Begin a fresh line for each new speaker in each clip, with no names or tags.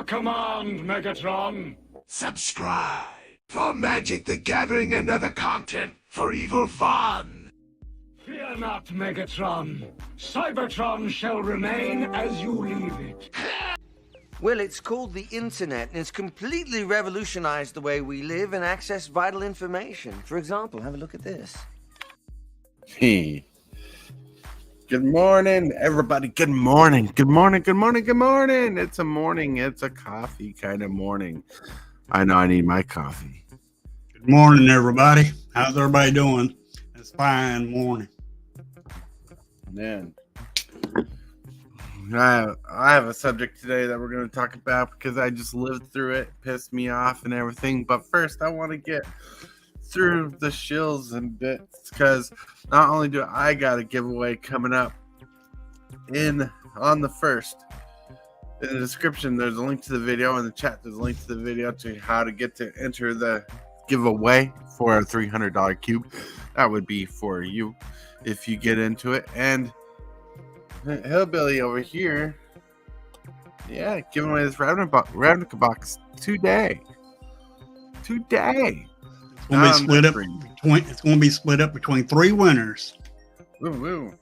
your command, Megatron.
Subscribe for Magic the Gathering and other content for evil fun.
Fear not, Megatron. Cybertron shall remain as you leave it.
Well, it's called the internet, and it's completely revolutionized the way we live and access vital information. For example, have a look at this.
Hey. Good morning, everybody. Good morning. Good morning. Good morning. Good morning. It's a morning. It's a coffee kind of morning. I know I need my coffee.
Good morning, everybody. How's everybody doing? It's fine morning.
Man. I have a subject today that we're going to talk about because I just lived through it, pissed me off and everything. But first, I want to get through the shills and bits because not only do I got a giveaway coming up on the 1st. In the description, there's a link to the video. In the chat, there's a link to the video to how to get to enter the giveaway for a $300 cube. That would be for you if you get into it. And Hillbilly over here, yeah, giving away this Ravnica box today.
It's going to be split up between 3 winners.
Woo woo.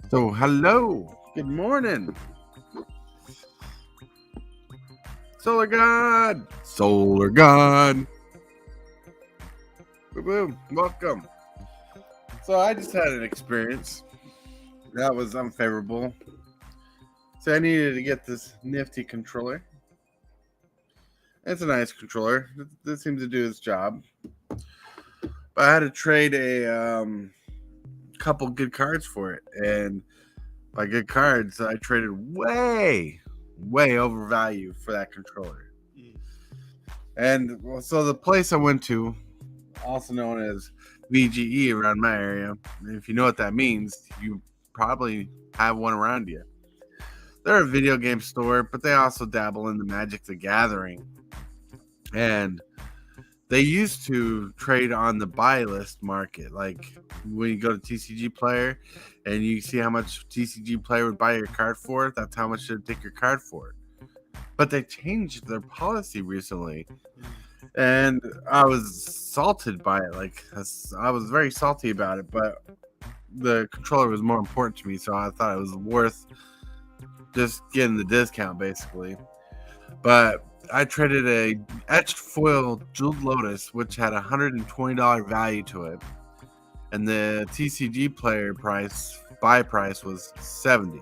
So hello, good morning, Solar God. Woo woo. Welcome. So I just had an experience that was unfavorable. So I needed to get this nifty controller. It's a nice controller. This seems to do its job. But I had to trade a couple good cards for it. And by good cards, I traded way overvalued for that controller. And so the place I went to, also known as VGE around my area, if you know what that means, you probably have one around you. They're a video game store, but they also dabble in the Magic the Gathering. And they used to trade on the buy list market. Like when you go to TCG Player and you see how much TCG Player would buy your card for, that's how much they'd take your card for. But they changed their policy recently. And I was salted by it. Like I was very salty about it, but the controller was more important to me, so I thought it was worth just getting the discount, basically. But I traded a etched foil Jeweled Lotus, which had $120 value to it, and the TCG Player buy price was $70.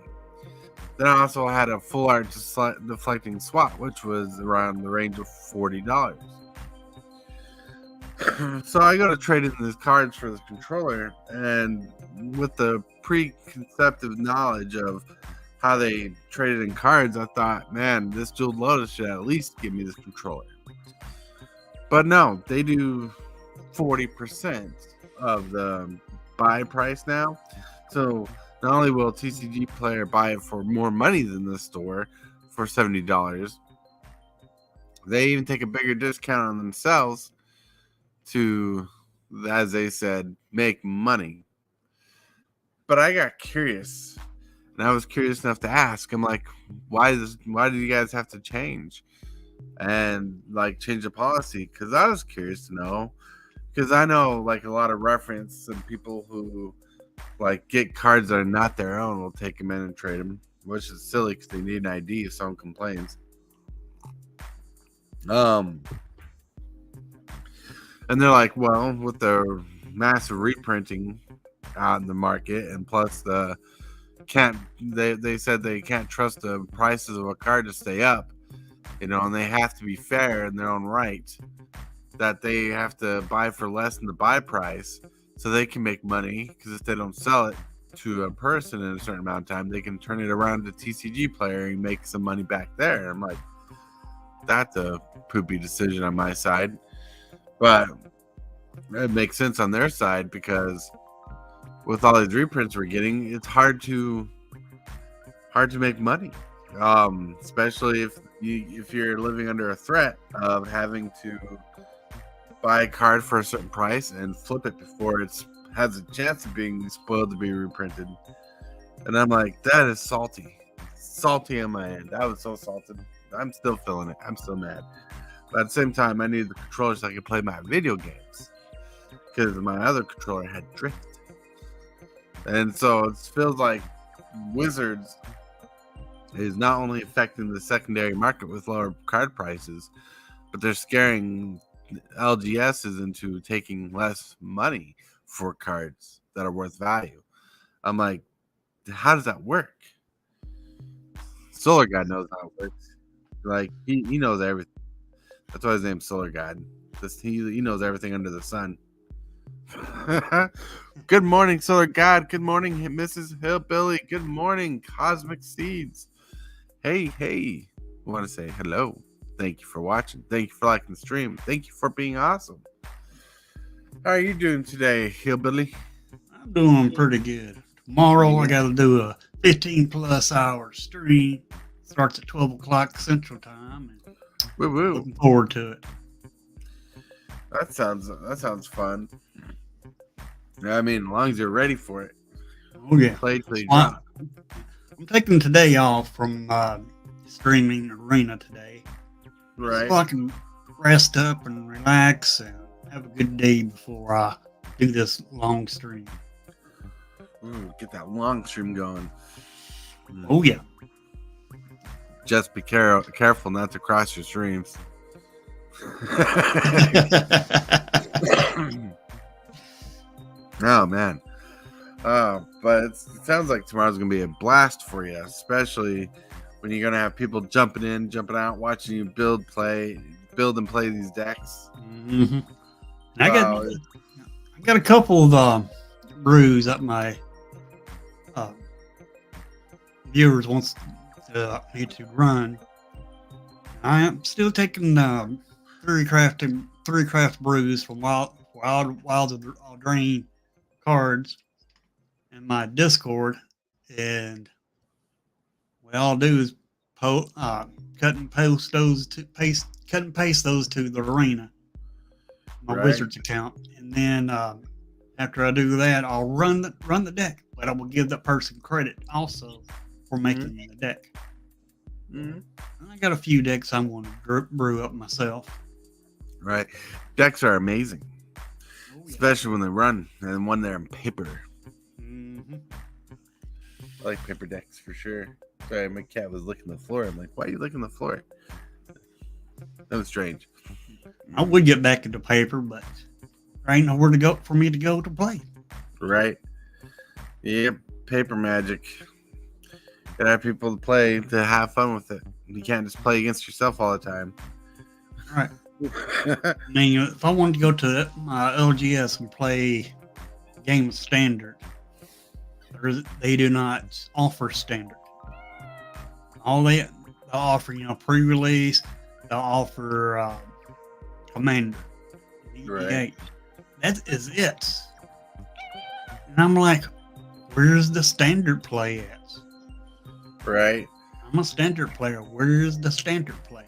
Then I also had a full art deflecting swap, which was around the range of $40. So I go to trade in these cards for this controller, and with the preconceptive knowledge of how they traded in cards, I thought, man, this Jeweled Lotus should at least give me this controller. But no, they do 40% of the buy price now. So not only will TCG Player buy it for more money than the store for $70, they even take a bigger discount on themselves to, as they said, make money. But I got curious, and I was curious enough to ask. I'm like, why do you guys have to change and like change the policy? Because I was curious to know, because I know like a lot of reference and people who like get cards that are not their own will take them in and trade them, which is silly because they need an ID if someone complains. And they're like, well, with the massive reprinting out in the market, and plus they said they can't trust the prices of a card to stay up, and they have to be fair in their own right, that they have to buy for less than the buy price so they can make money, because if they don't sell it to a person in a certain amount of time, they can turn it around to TCG Player and make some money back there. I'm like, that's a poopy decision on my side. But it makes sense on their side, because with all these reprints we're getting, it's hard to make money, especially if you're living under a threat of having to buy a card for a certain price and flip it before it has a chance of being spoiled to be reprinted. And I'm like, that is salty. salty on my end. I was so salted. I'm still feeling it. I'm still mad. But at the same time, I needed the controller so I could play my video games. Because my other controller had drift. And so it feels like Wizards is not only affecting the secondary market with lower card prices, but they're scaring LGSs into taking less money for cards that are worth value. I'm like, how does that work? Solar God knows how it works. Like he knows everything. That's why his name's Solar God. He knows everything under the sun. Good morning, Solar God. Good morning, Mrs. Hillbilly. Good morning, Cosmic Seeds. Hey. I want to say hello. Thank you for watching. Thank you for liking the stream. Thank you for being awesome. How are you doing today, Hillbilly?
I'm doing pretty good. Tomorrow I got to do a 15+ hour stream. Starts at 12 o'clock Central Time. And
Woo.
looking forward to it.
That sounds fun. I mean, as long as you're ready for it.
Oh yeah.
Play till you
Well,
drop.
I'm taking today off from streaming arena today.
Right.
So I can rest up and relax and have a good day before I do this long stream.
Get that long stream going.
Oh yeah.
Just be careful not to cross your streams. Oh man. But it sounds like tomorrow's gonna be a blast for you, especially when you're gonna have people jumping in, jumping out, watching you build and play these decks.
Mm-hmm. I got a couple of brews that my viewers wants me to run. I am still taking three craft brews from Wilds of Drain cards in my Discord, and what I'll do is cut and paste those to the arena, my
Right.
Wizards account, and then after I do that, I'll run the deck, but I will give that person credit also for making the deck.
Mm-hmm.
I got a few decks I'm going to brew up myself.
Right. Decks are amazing,
Oh, yeah.
especially when they run and when they're in paper.
Mm-hmm.
I like paper decks for sure. Sorry, my cat was licking the floor. I'm like, why are you licking the floor? That was strange.
I would get back into paper, but there ain't nowhere to go for me to go to play.
Right. Yep. Paper magic. Gotta have people to play to have fun with it. You can't just play against yourself all the time.
Right. I mean, if I wanted to go to my LGS and play game of standard, they do not offer standard. They'll offer, pre-release. They'll offer commander.
Right.
That is it. And I'm like, where's the standard play at?
Right.
I'm a standard player. Where's the standard play?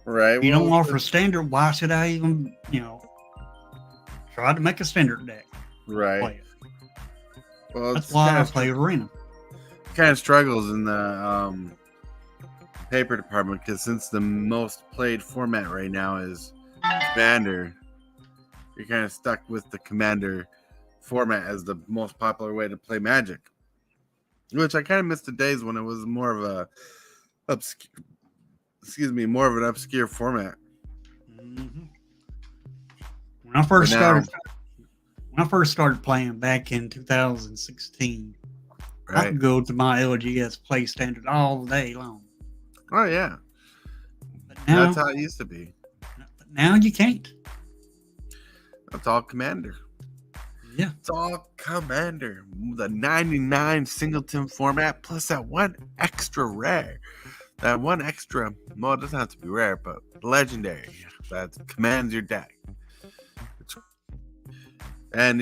Right.
If you don't offer standard, why should I even, try to make a standard deck?
Right.
Play it?
Well,
That's why I play arena.
Kind of struggles in the paper department because since the most played format right now is Commander, you're kind of stuck with the Commander format as the most popular way to play Magic. Which I kind of miss the days when it was more of a more of an obscure format.
Mm-hmm. When I first started playing back in 2016, I
Right.
could go to my LGS play standard all day long.
Oh yeah.
But now,
That's how it used to be.
you can't.
That's all Commander.
Yeah.
It's all Commander. The 99 singleton format plus that one extra rare. That one extra, well, it doesn't have to be rare, but legendary. That commands your deck. And,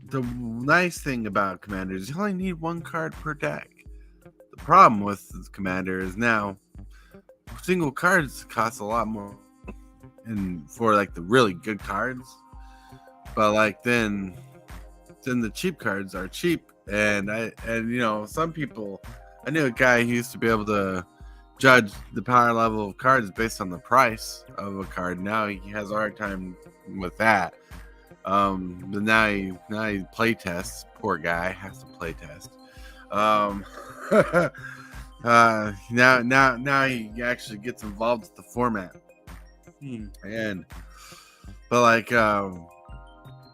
the nice thing about Commander is you only need one card per deck. The problem with Commander is now single cards cost a lot more. And for like the really good cards. But like then the cheap cards are cheap And some people, I knew a guy who used to be able to judge the power level of cards based on the price of a card. Now he has a hard time with that. But now he play tests. Poor guy has to play test. Now he actually gets involved with the format.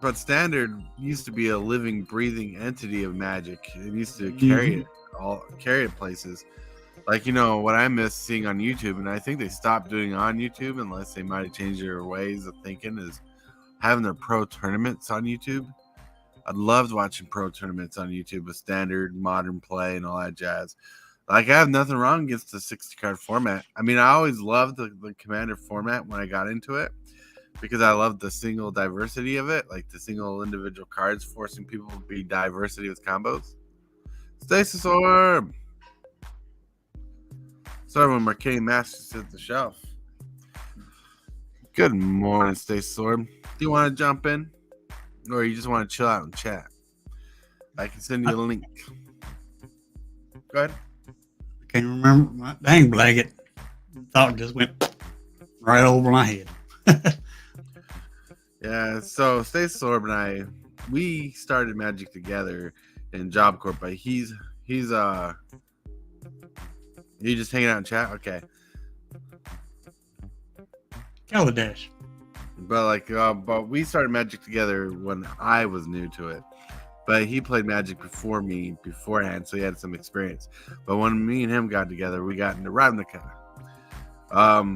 But Standard used to be a living, breathing entity of Magic. It used to carry it places. Like, what I miss seeing on YouTube, and I think they stopped doing it on YouTube unless they might have changed their ways of thinking, is having their pro tournaments on YouTube. I loved watching pro tournaments on YouTube with Standard, Modern Play, and all that jazz. Like, I have nothing wrong against the 60-card format. I mean, I always loved the Commander format when I got into it, because I love the single diversity of it, like the single individual cards forcing people to be diversity with combos. Stasis Orb! Sorry when Marquette Masters hit the shelf. Good morning, Stasis Orb. Do you want to jump in? Or you just want to chill out and chat? I can send you a link. Go ahead.
I can't remember. Dang, Blaggett. Thought just went right over my head.
Yeah, so Stasis Orb and we started Magic together in Job Corp, but he's you just hanging out in chat? Okay.
Kaladesh.
But we started Magic together when I was new to it. But he played Magic before me beforehand, so he had some experience. But when me and him got together, we got into Ravnica.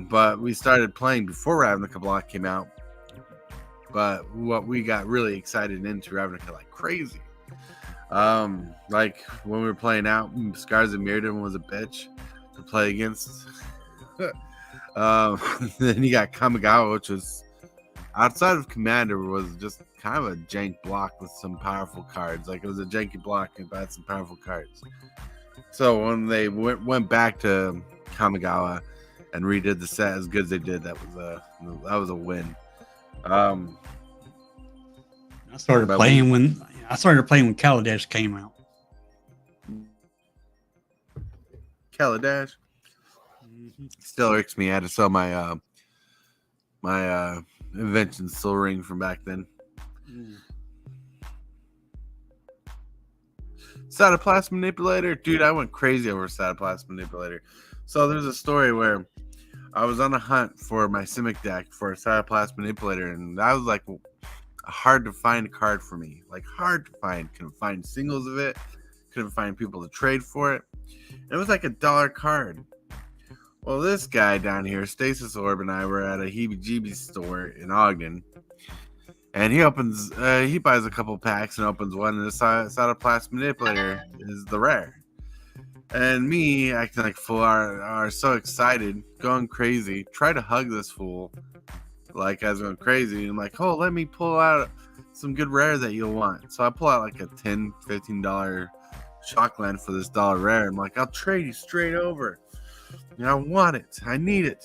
But we started playing before Ravnica Block came out. But what we got really excited into Ravnica like crazy. Like when we were playing out, Scars of Mirrodin was a bitch to play against. Then you got Kamigawa, which was outside of Commander, was just kind of a jank block with some powerful cards. Like, it was a janky block and had some powerful cards. So when they went back to Kamigawa and redid the set as good as they did, that was a win.
I started playing when Kaladesh came out.
Kaladesh still irks me. I had to sell my my Invention Soul Ring from back then. Satoplast Manipulator, dude, I went crazy over Satoplast Manipulator. So there's a story where I was on a hunt for my Simic deck for a Satoplast Manipulator, and that was like a hard to find card for me. Like, hard to find. Couldn't find singles of it. Couldn't find people to trade for it. And it was like $1 card. Well, this guy down here, Stasis Orb, and I were at a heebie-jeebie store in Ogden. And he buys a couple packs and opens one, and the Satoplast Manipulator is the rare. And me, acting like a fool, are so excited, going crazy, try to hug this fool like I was going crazy. And I'm like, oh, let me pull out some good rare that you'll want. So I pull out like a $10, $15 Shockland for this $1 rare. I'm like, I'll trade you straight over. I want it. I need it.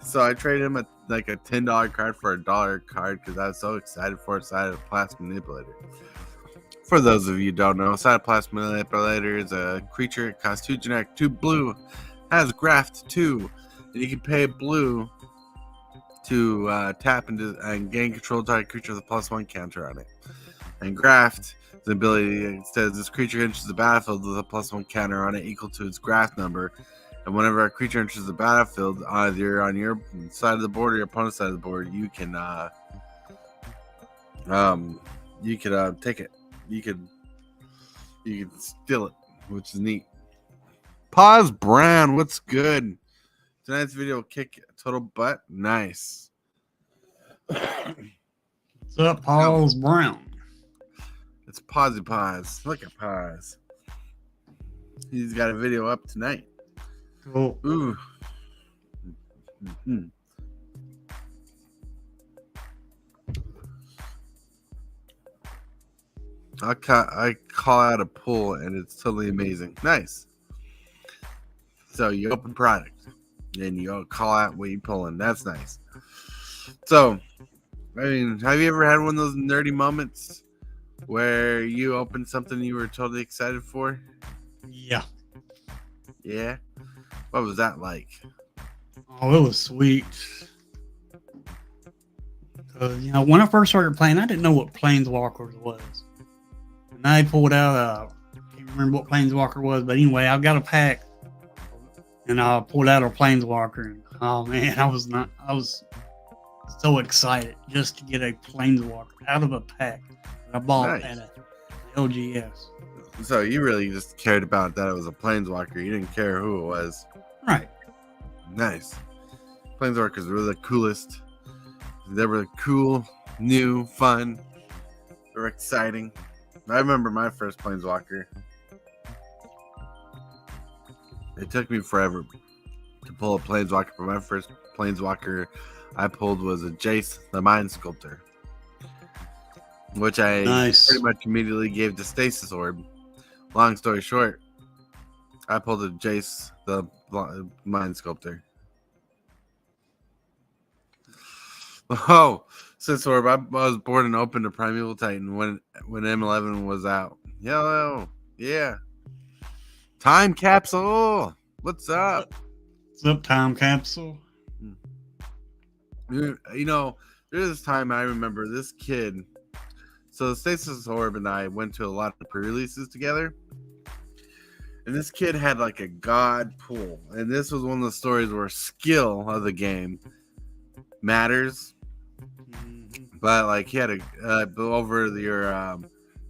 So I traded him like a $10 card for a $1 card because I was so excited for a Satoplast Manipulator. For those of you who don't know, Satoplast Manipulator is a creature. It costs 2 generic, 2 blue, has Graft 2, and you can pay blue to tap into and gain control of target creature with a +1 counter on it. And Graft, the ability, it says this creature enters the battlefield with a +1 counter on it equal to its Graft number. And whenever a creature enters the battlefield, either on your side of the board or your opponent's side of the board, you can take it. You can steal it, which is neat. Pause Brown, what's good? Tonight's video will kick total butt. Nice.
What's up, Paul's Brown?
It's Pawsy Paws. Look at Paws. He's got a video up tonight.
Cool.
Ooh. Mm-hmm. I call out a pull and it's totally amazing. Nice. So you open product and you call out what you're pulling. That's nice. So, I mean, have you ever had one of those nerdy moments where you opened something you were totally excited for?
Yeah.
Yeah. What was that like?
Oh, it was sweet. When I first started playing, I didn't know what Planeswalkers was. And I pulled out I can't remember what Planeswalker was, but anyway, I got a pack and I pulled out a Planeswalker. And oh man, I was so excited just to get a Planeswalker out of a pack that I bought
Nice.
at a LGS.
So you really just cared about that it was a Planeswalker. You didn't care who it was.
Right.
Nice. Planeswalkers were the coolest. They were cool, new, fun. They were exciting. I remember my first Planeswalker. It took me forever to pull a Planeswalker, but my first Planeswalker I pulled was a Jace, the Mind Sculptor, which I pretty much immediately gave to Stasis Orb. Long story short, I pulled a Jace, the Mind Sculptor. Oh, since Orb, I was born and open to Primeval Titan when M11 was out. Hello, yeah. Time capsule. What's up?
What's up, Time Capsule?
You know, there's this time I remember this kid. So Stasis Orb and I went to a lot of pre-releases together. And this kid had like a god pool. And this was one of the stories where skill of the game matters. But like he had a over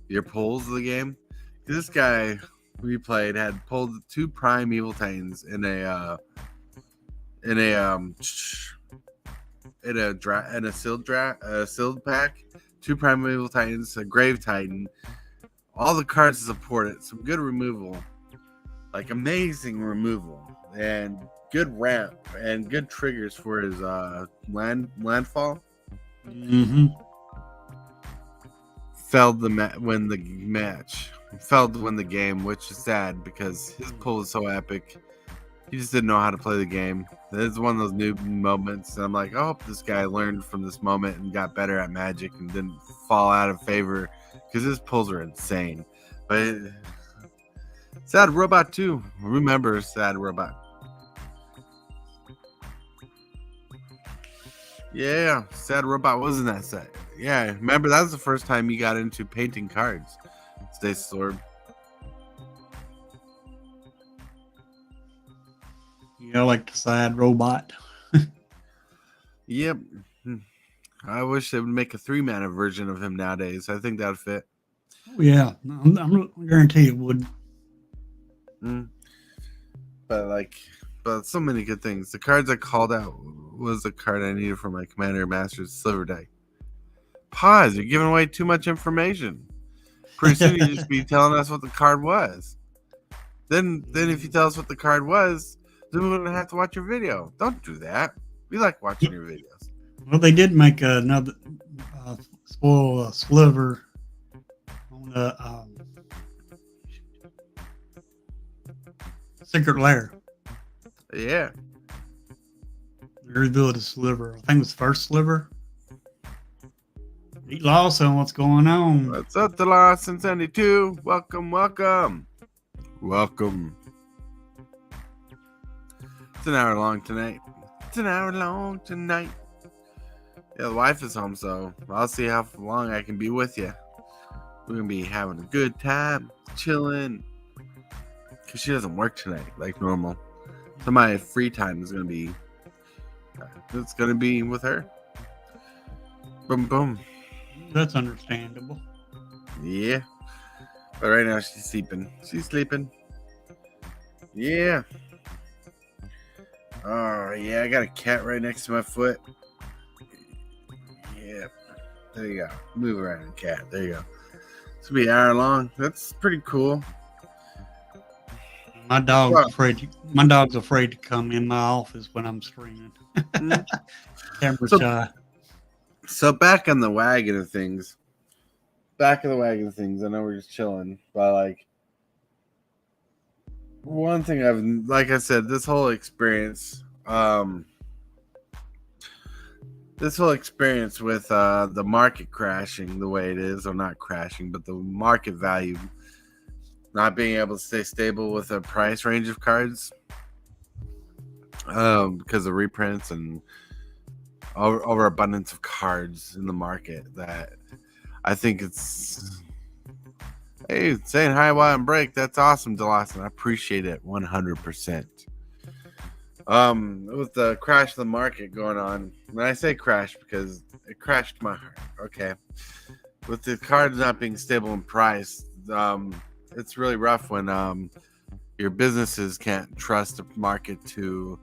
your pulls of the game. This guy we played had pulled 2 Prime Evil Titans in a sealed pack, 2 Prime Evil Titans, a Grave Titan, all the cards to support it, some good removal, like amazing removal, and good ramp and good triggers for his landfall.
Mm-hmm.
Failed to win the match. Failed to win the game, which is sad because his pull is so epic. He just didn't know how to play the game. It's one of those new moments. And I'm like, I hope this guy learned from this moment and got better at Magic and didn't fall out of favor because his pulls are insane. But Sad Robot 2. Remember Sad Robot. Yeah, Sad Robot was in that set. Yeah, remember that was the first time you got into painting cards. Stasis Orb.
Yeah, like the Sad Robot.
Yep. I wish they would make a 3-mana version of him nowadays. I think that would fit.
Oh, yeah, I'm guarantee it would.
But so many good things. The cards I called out was the card I needed for my Commander Master's Sliver deck. Pause. You're giving away too much information. Pretty soon you just be telling us what the card was. Then if you tell us what the card was, then we wouldn't have to watch your video. Don't do that. We like watching your videos.
Well, they did make another spoil Sliver on the Secret Lair.
Yeah.
They revealed a Sliver. I think it was the first Sliver. Pete Lawson, what's going on?
What's up, the Lawson 72? Welcome, welcome. Welcome. It's an hour long tonight. Yeah, the wife is home, so I'll see how long I can be with you. We're going to be having a good time, chilling. Because she doesn't work tonight like normal. So my free time is going to be, it's going to be with her. Boom, boom.
That's understandable.
Yeah. But right now she's sleeping. Yeah. Oh, yeah, I got a cat right next to my foot. Yeah. There you go. Move around, cat. There you go. This will be an hour long. That's pretty cool.
My dog's afraid to come in my office when I'm streaming. Camera shy.
So back on the wagon of things. I know we're just chilling, but like one thing like I said, this whole experience, this whole experience with the market crashing the way it is, or not crashing, but the market value not being able to stay stable with a price range of cards, because of reprints and overabundance of cards in the market, that I think it's, hey, saying hi while I'm break, that's awesome, DeLawson. I appreciate it 100%. With the crash of the market going on, when I say crash, because it crashed my heart, okay, with the cards not being stable in price, it's really rough when your businesses can't trust the market to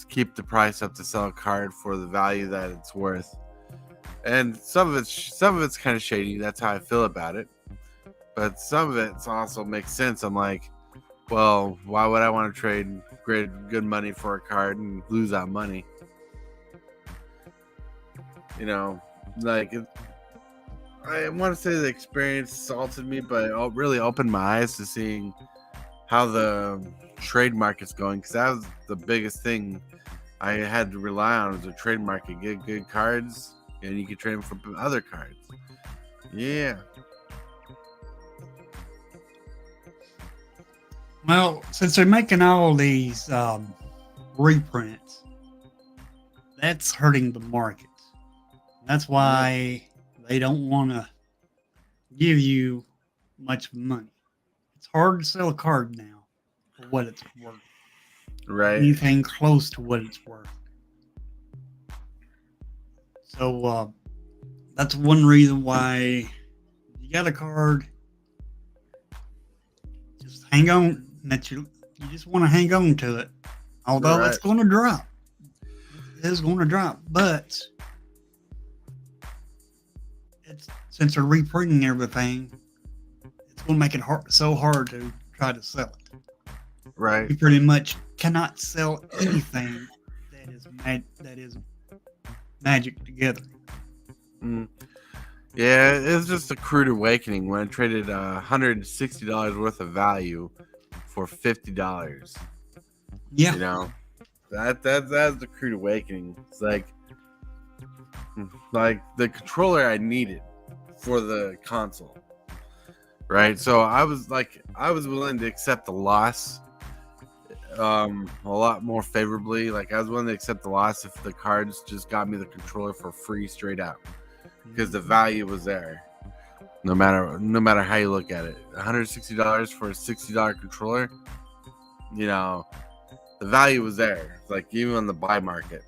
keep the price up to sell a card for the value that it's worth. And some of it's kind of shady. That's how I feel about it. But some of it also makes sense. I'm like, well, why would I want to trade good money for a card and lose that money? You know, like, I want to say the experience salted me, but it really opened my eyes to seeing how the trade market's going, because that was the biggest thing I had to rely on, was the trade market. Get good cards, and you can trade them for other cards. Yeah.
Well, since they're making all these reprints, that's hurting the market. That's why they don't want to give you much money. It's hard to sell a card now for what it's worth.
Right.
Anything close to what it's worth. So that's one reason why you got a card, just hang on. You just want to hang on to it, although it's going to drop. It is going to drop, but since they're reprinting everything, it's going to make it so hard to try to sell it.
Right.
You pretty much cannot sell anything that is magic together.
Yeah, it was just a crude awakening when I traded $160 worth of value for $50.
Yeah,
you know, that's the crude awakening. It's like the controller I needed for the console, right? So I was willing to accept the loss a lot more favorably. Like, I was willing to accept the loss if the cards just got me the controller for free straight out, because the value was there. No matter how you look at it, $160 for a $60 controller, you know, the value was there. It's like, even on the buy market,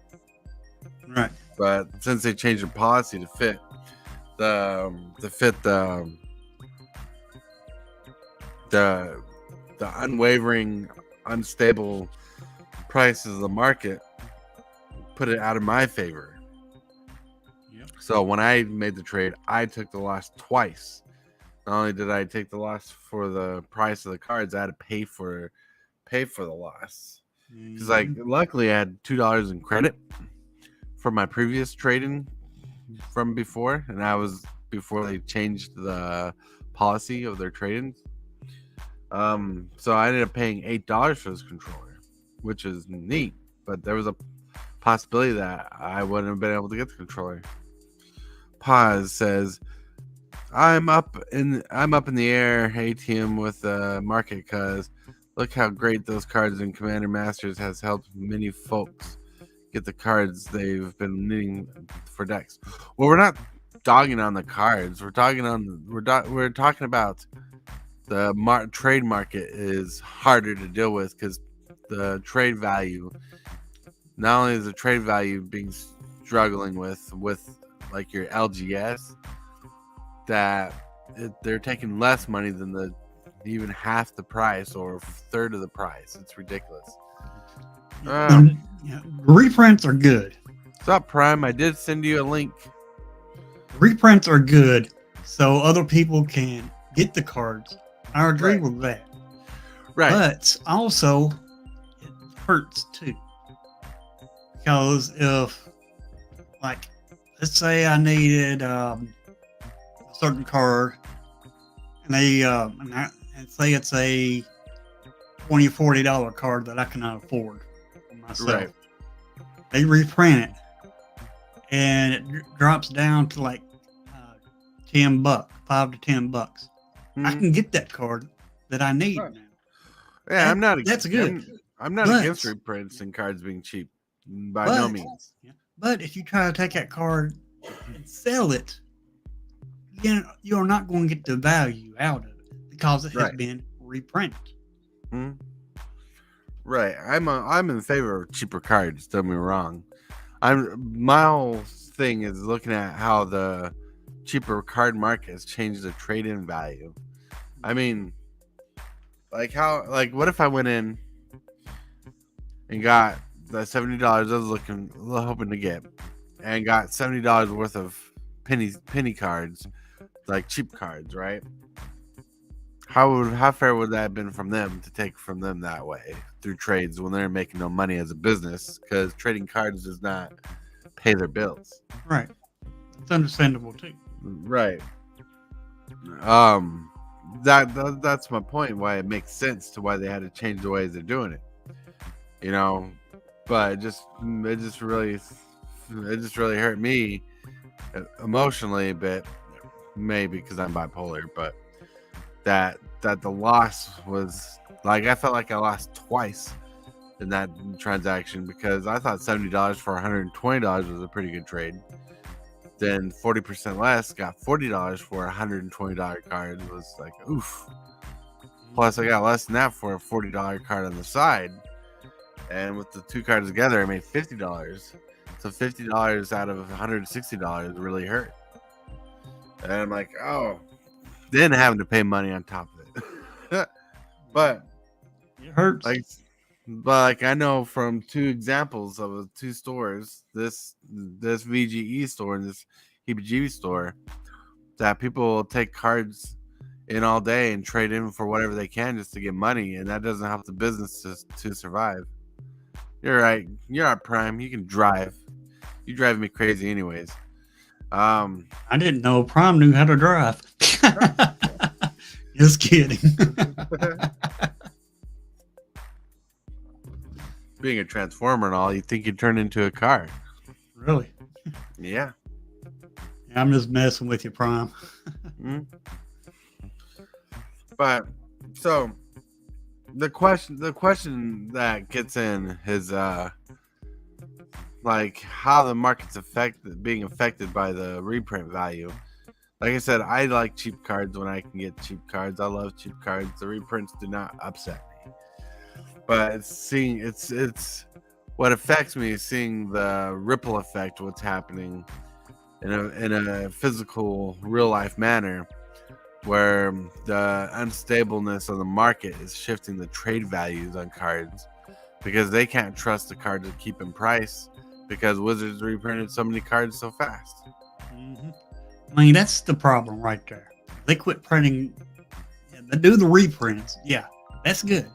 right.
But since they changed the policy to fit the unwavering, unstable prices of the market, put it out of my favor. So when I made the trade, I took the loss twice. Not only did I take the loss for the price of the cards, I had to pay for the loss. Because, like, luckily I had $2 in credit from my previous trading from before, and that was before they changed the policy of their trade-ins. So I ended up paying $8 for this controller, which is neat. But there was a possibility that I wouldn't have been able to get the controller. Paz says, I'm up in the air ATM with the market, because look how great those cards in Commander Masters has helped many folks get the cards they've been needing for decks. Well, we're not dogging on the cards. We're talking about the trade market is harder to deal with, because the trade value, not only is the trade value being struggling with like your LGS, that they're taking less money than even half the price or a third of the price. It's ridiculous.
Reprints are good.
What's up, Prime? I did send you a link.
Reprints are good, so other people can get the cards. I agree with that.
Right.
But also, it hurts too. Because if, like, let's say I needed a certain card, and and say it's a $20, $40 card that I cannot afford for myself.
Right.
They reprint it, and it drops down to like $10, $5 to $10. I can get that card that I need
Right.
now.
Yeah, I'm not.
That's good.
I'm not
But-
against reprints and cards being cheap, by no means.
But if you try to take that card and sell it, you're not going to get the value out of it because it has
Right.
been reprinted.
Right. I'm in favor of cheaper cards. Don't get me wrong. My whole thing is looking at how the cheaper card market has changed the trade-in value. I mean, what if I went in and got the $70 I was hoping to get, and got $70 worth of penny cards, like cheap cards, right? How fair would that have been from them to take from them that way through trades when they're making no money as a business, because trading cards does not pay their bills.
Right. It's understandable too.
Right. That's my point. Why it makes sense to why they had to change the ways they're doing it. You know, but it just really hurt me emotionally a bit, maybe because I'm bipolar, but that the loss was like, I felt like I lost twice in that transaction, because I thought $70 for $120 was a pretty good trade. Then 40% less, got $40 for a $120 card, was like, oof. Plus I got less than that for a $40 card on the side, and with the two cards together I made $50. So $50 out of $160 really hurt. And I'm like, oh, then having to pay money on top of it. But
It hurts.
like I know from two examples of two stores, this VGE store and this heebie-jeebie store, that people will take cards in all day and trade in for whatever they can just to get money, and that doesn't help the business to survive. You're right. You're not Prime. You can drive. You drive me crazy anyways.
I didn't know Prime knew how to drive. Just kidding.
Being a transformer and all, you think you'd turn into a car.
Really?
Yeah.
I'm just messing with you, Prime.
But so the question that gets in is like how the market's being affected by the reprint value. Like I said, I like cheap cards when I can get cheap cards. I love cheap cards. The reprints do not upset me. But it's what affects me is seeing the ripple effect, what's happening in a physical, real life manner, where the unstableness of the market is shifting the trade values on cards, because they can't trust the card to keep in price because Wizards reprinted so many cards so fast.
Mm-hmm. I mean, that's the problem right there. They quit printing. They do the reprints. Yeah, that's good.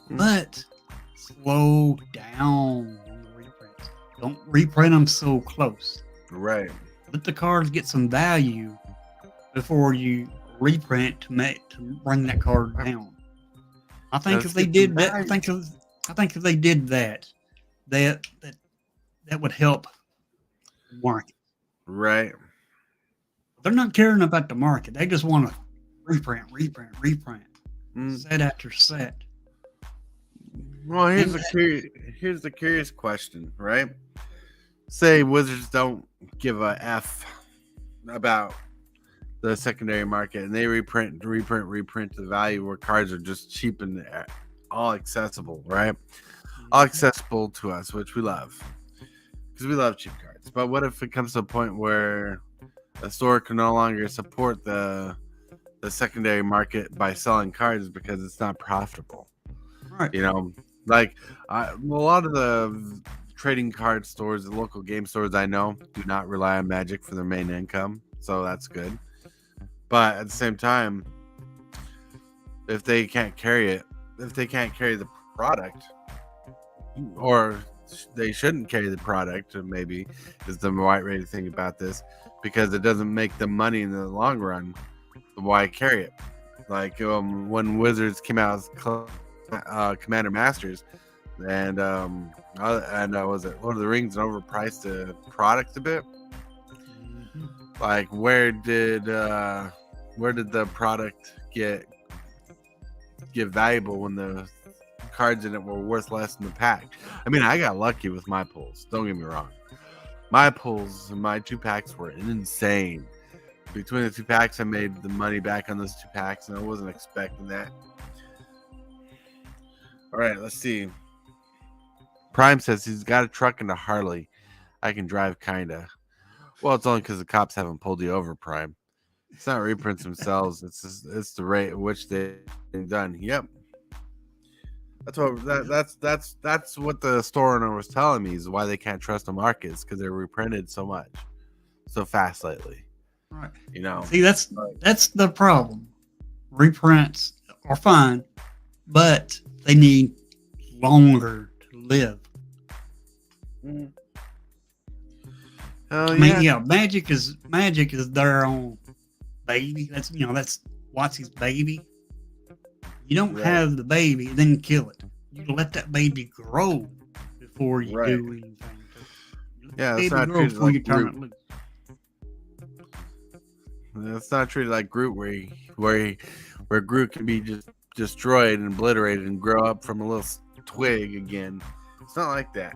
But slow down on the reprints. Don't reprint them so close.
Right.
Let the cards get some value before you reprint to bring that card down. I think if they did that, I think if they did that, that would help the market.
Right.
They're not caring about the market. They just want to reprint. Set after set.
Well, here's the curious question, right? Say Wizards don't give a F about the secondary market, and they reprint the value where cards are just cheap and all accessible, right? All accessible to us, which we love, because we love cheap cards. But what if it comes to a point where a store can no longer support the secondary market by selling cards because it's not profitable?
Right.
You know, like a lot of the trading card stores, the local game stores I know, do not rely on Magic for their main income, so that's good. But at the same time, if they can't carry the product, or they shouldn't carry the product, maybe is the right way to think about this, because it doesn't make them money in the long run. Why carry it? Like when Wizards came out as Commander Masters, and was it Lord of the Rings and overpriced the product a bit? Like, where did the product get valuable when the cards in it were worth less than the pack? I mean, I got lucky with my pulls. Don't get me wrong. My pulls and my 2-packs were insane. Between the 2 packs, I made the money back on those 2 packs, and I wasn't expecting that. All right, let's see. Prime says he's got a truck and a Harley. I can drive, kinda. Well, it's only because the cops haven't pulled you over, Prime. It's not reprints themselves. It's the rate at which they've done. Yep. That's what the store owner was telling me is why they can't trust the markets, because they're reprinted so much, so fast lately.
Right.
You know.
See, that's the problem. Reprints are fine, but they need longer to live.
Oh,
I mean, yeah, Magic is their own baby. That's Watsy's baby. You don't have the baby, then kill it. You let that baby grow before you do anything.
Yeah, it's not treated
before you
like
turn it
Groot.
loose.
It's not treated like Groot, where Groot can be just destroyed and obliterated and grow up from a little twig again. It's not like that.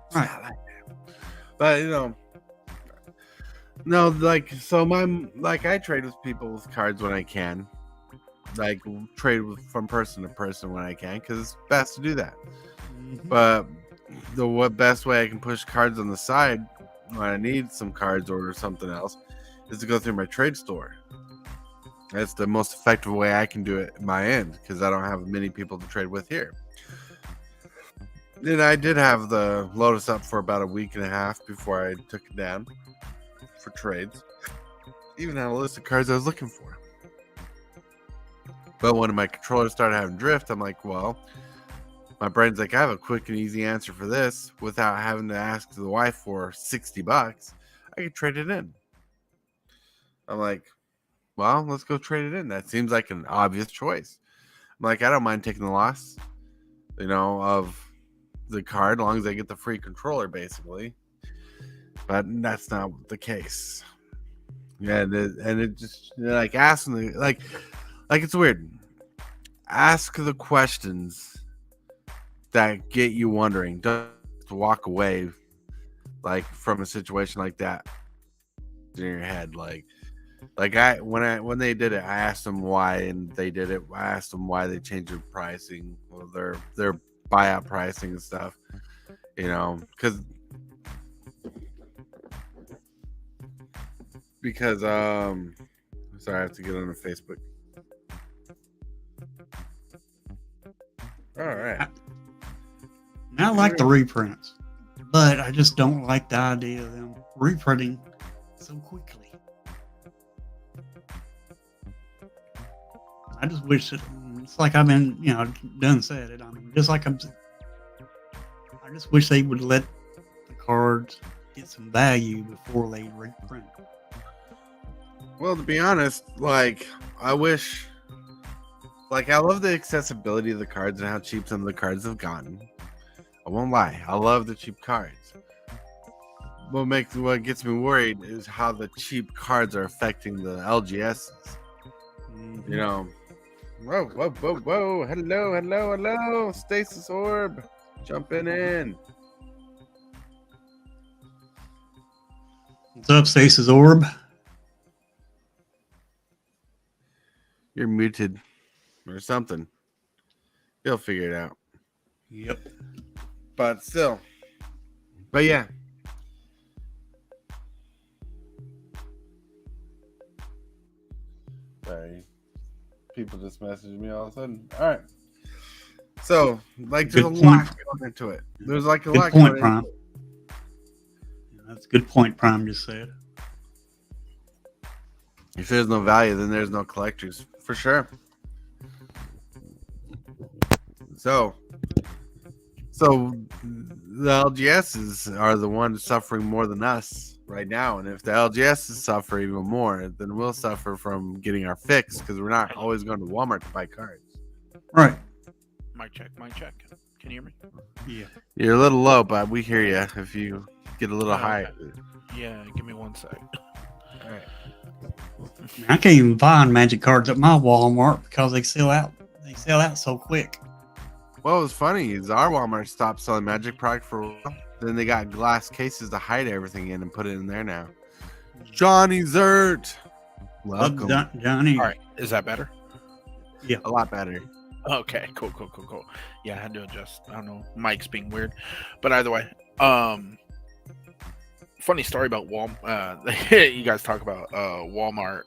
It's
Right.
not like that. But no, I trade with people with cards when I can. Like, trade from person to person when I can, because it's best to do that. But the best way I can push cards on the side when I need some cards or something else is to go through my trade store. That's the most effective way I can do it at my end, because I don't have many people to trade with here. Then I did have the Lotus up for about a week and a half before I took it down for trades. Even had a list of cards I was looking for. But when my controllers started having drift, I'm like, well, my brain's like, I have a quick and easy answer for this without having to ask the wife for $60. I could trade it in. I'm like, well, let's go trade it in. That seems like an obvious choice. I'm like, I don't mind taking the loss, of the card, as long as I get the free controller, basically. But that's not the case. Yeah, and it just like asking like it's weird. Ask the questions that get you wondering. Don't walk away from a situation like that in your head. When they did it, I asked them why, and they did it. I asked them why they changed their pricing, or their buyout pricing and stuff. Because sorry, I have to get on the Facebook. All right.
I like the reprints, but I just don't like the idea of them reprinting so quickly. I just wish it's like I've been, done said it. I mean, I just wish they would let the cards get some value before they reprint.
Well, to be honest, I wish, I love the accessibility of the cards and how cheap some of the cards have gotten. I won't lie, I love the cheap cards. What gets me worried is how the cheap cards are affecting the LGSs. Whoa! Hello! Stasis Orb, jumping in.
What's up, Stasis Orb?
You're muted or something. You'll figure it out.
Yep.
But still. But yeah. Sorry. People just messaged me all of a sudden. All right. So, there's a lot going into it. There's a lot going into it.
That's a good point, Prime just said.
If there's no value, then there's no collectors. For sure. So the LGSs are the ones suffering more than us right now. And if the LGSs suffer even more, then we'll suffer from getting our fix, because we're not always going to Walmart to buy cards.
Right.
Mic check. Can you hear me?
Yeah.
You're a little low, but we hear you. If you get a little
Oh,
high.
okay. Yeah, give me 1 sec.
All right.
I can't even find magic cards at my Walmart because they sell out. They sell out so quick.
What was funny is our Walmart stopped selling magic product for a while. Then they got glass cases to hide everything in and put it in there now. Johnny Zert. Welcome.
Johnny.
All right, is that better?
A lot better.
Okay, cool. Yeah, I had to adjust. I don't know, Mike's being weird, but either way, funny story about Walmart. You guys talk about Walmart.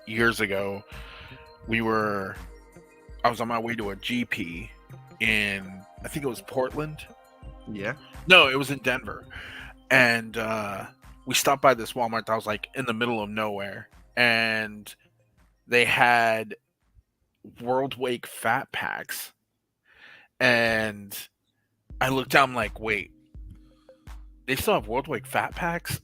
Years ago, I was on my way to a GP in, I think it was Portland.
Yeah.
No, it was in Denver, and we stopped by this Walmart that was like in the middle of nowhere, and they had World Wake fat packs, and I looked down, I'm like, wait, they still have World Wake fat packs?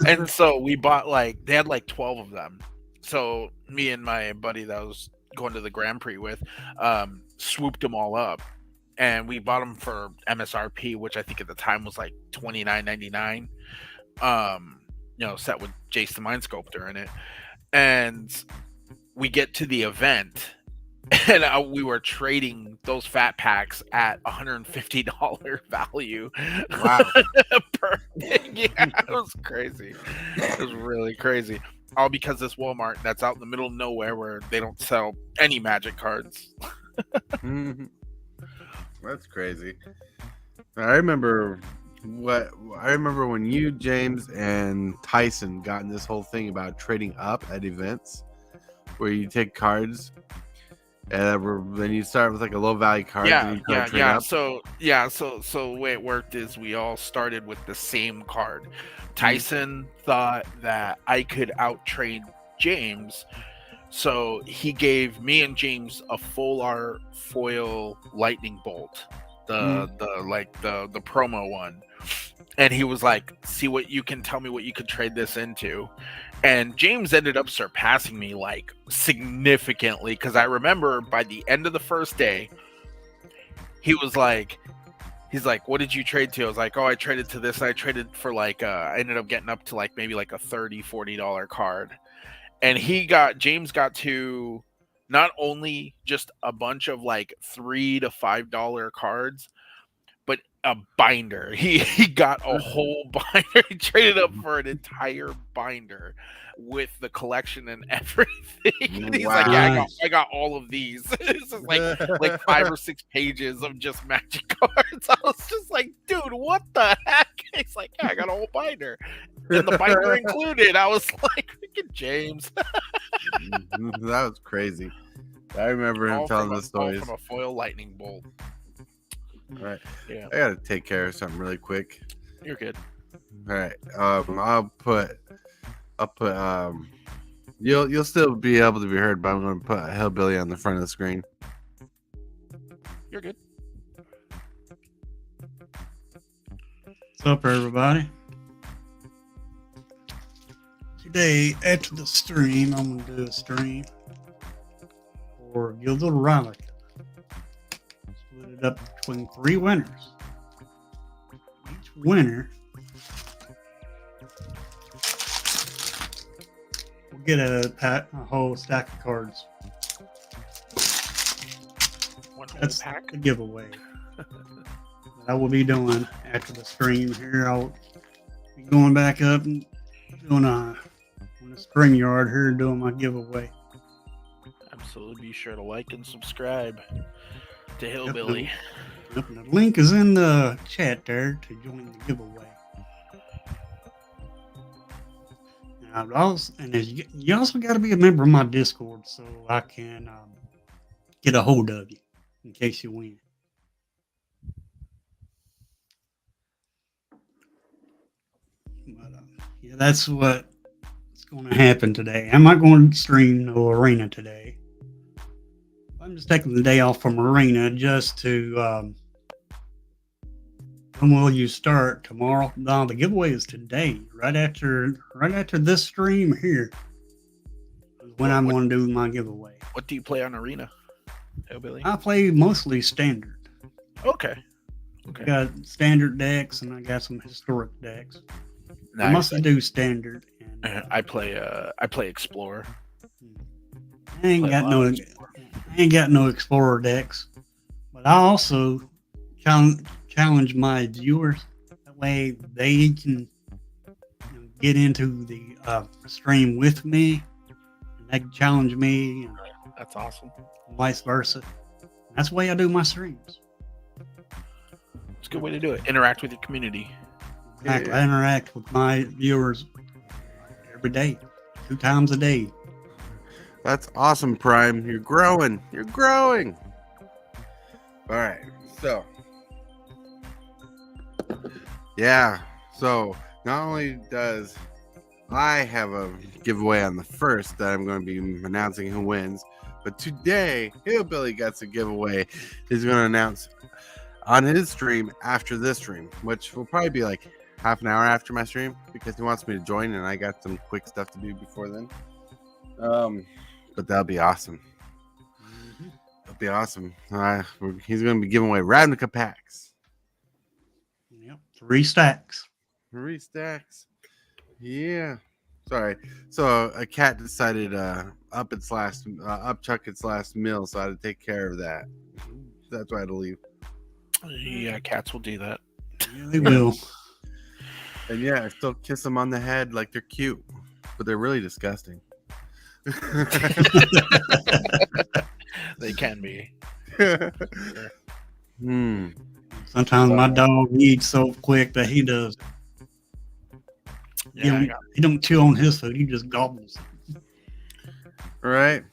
And so we bought they had 12 of them. So me and my buddy that I was going to the Grand Prix with swooped them all up, and we bought them for MSRP, which I think at the time was like $29.99. Set with Jace the Mind Sculptor in it. And we get to the event, and we were trading those fat packs at $150 value.
Wow.
Yeah, it was crazy. It was really crazy. All because this Walmart that's out in the middle of nowhere where they don't sell any magic cards.
That's crazy. I remember when you, James, and Tyson got in this whole thing about trading up at events where you take cards and then you start with a low value card.
Yeah.
Up.
So the way it worked is we all started with the same card. Tyson thought that I could out trade James, so he gave me and James a full art foil lightning bolt, the promo one, and he was like, "See what you can tell me what you could trade this into." And James ended up surpassing me significantly, because I remember by the end of the first day, he's like, "What did you trade to?" I was like, "Oh, I traded to this. I traded for I ended up getting up to maybe a $30-$40 card." And James got to not only just a bunch of $3 to $5 cards, but a binder. He got a whole binder. He traded up for an entire binder with the collection and everything. And he's like, "Yeah, I got all of these." This is like 5 or 6 pages of just magic cards. I was just like, "Dude, what the heck?" He's like, "Yeah, I got a whole binder." And the binder included. I was like, "Freaking James."
That was crazy. I remember him telling the stories.
From a foil lightning bolt.
All right.
Yeah.
I gotta take care of something really quick.
You're good.
All right. I'll put you'll still be able to be heard, but I'm gonna put Hillbilly on the front of the screen.
You're good.
What's up, everybody? Today, after the stream, I'm going to do a stream for Gilded Relic. Split it up between 3 winners. Each winner will get a whole stack of cards. That's
pack.
the giveaway that I will be doing after the stream here. I'll be going back up and doing on the STREAMYARD here and doing my giveaway.
Absolutely. Be sure to like and subscribe to Hillbilly.
Yep, the link is in the chat there to join the giveaway. And you also got to be a member of my Discord so I can get a hold of you in case you win. But, yeah, that's what's going to happen today. I'm not going to stream no arena today. I'm just taking the day off from arena just to. When will you start tomorrow? No, the giveaway is today, right after this stream here. Is when I'm going to do my giveaway.
What do you play on arena? Hillbilly?
I play mostly standard.
Okay.
I
Okay.
got standard decks and I got some historic decks. I
Nice.
mostly do standard. And,
I play Explorer.
I ain't
Play a
got
lot
no,
of
I ain't got no Explorer decks, but I also challenge my viewers. That way they can get into the stream with me, and they can challenge me, and
That's awesome.
vice versa. That's the way I do my streams.
It's a good way to do it. Interact with your community.
Exactly. I interact with my viewers every day, 2 times a day.
That's awesome, Prime. You're growing. You're growing. All right. So, yeah. So, not only does I have a giveaway on the 1st that I'm going to be announcing who wins, but today, Hillbilly gets a giveaway he's going to announce on his stream after this stream, which will probably be like half an hour after my stream because he wants me to join and I got some quick stuff to do before then. But that'll be awesome. That'll be awesome. He's going to be giving away Ravnica packs.
Yep, 3 stacks.
3 stacks. Yeah. Sorry. So a cat decided upchuck its last meal, so I had to take care of that. That's why I had to leave.
Yeah, cats will do that.
Yeah, they will.
And yeah, I still kiss them on the head like they're cute, but they're really disgusting.
They can be.
Sometimes my dog eats so quick that he does.
Yeah,
He don't chew on his food. He just gobbles.
Right.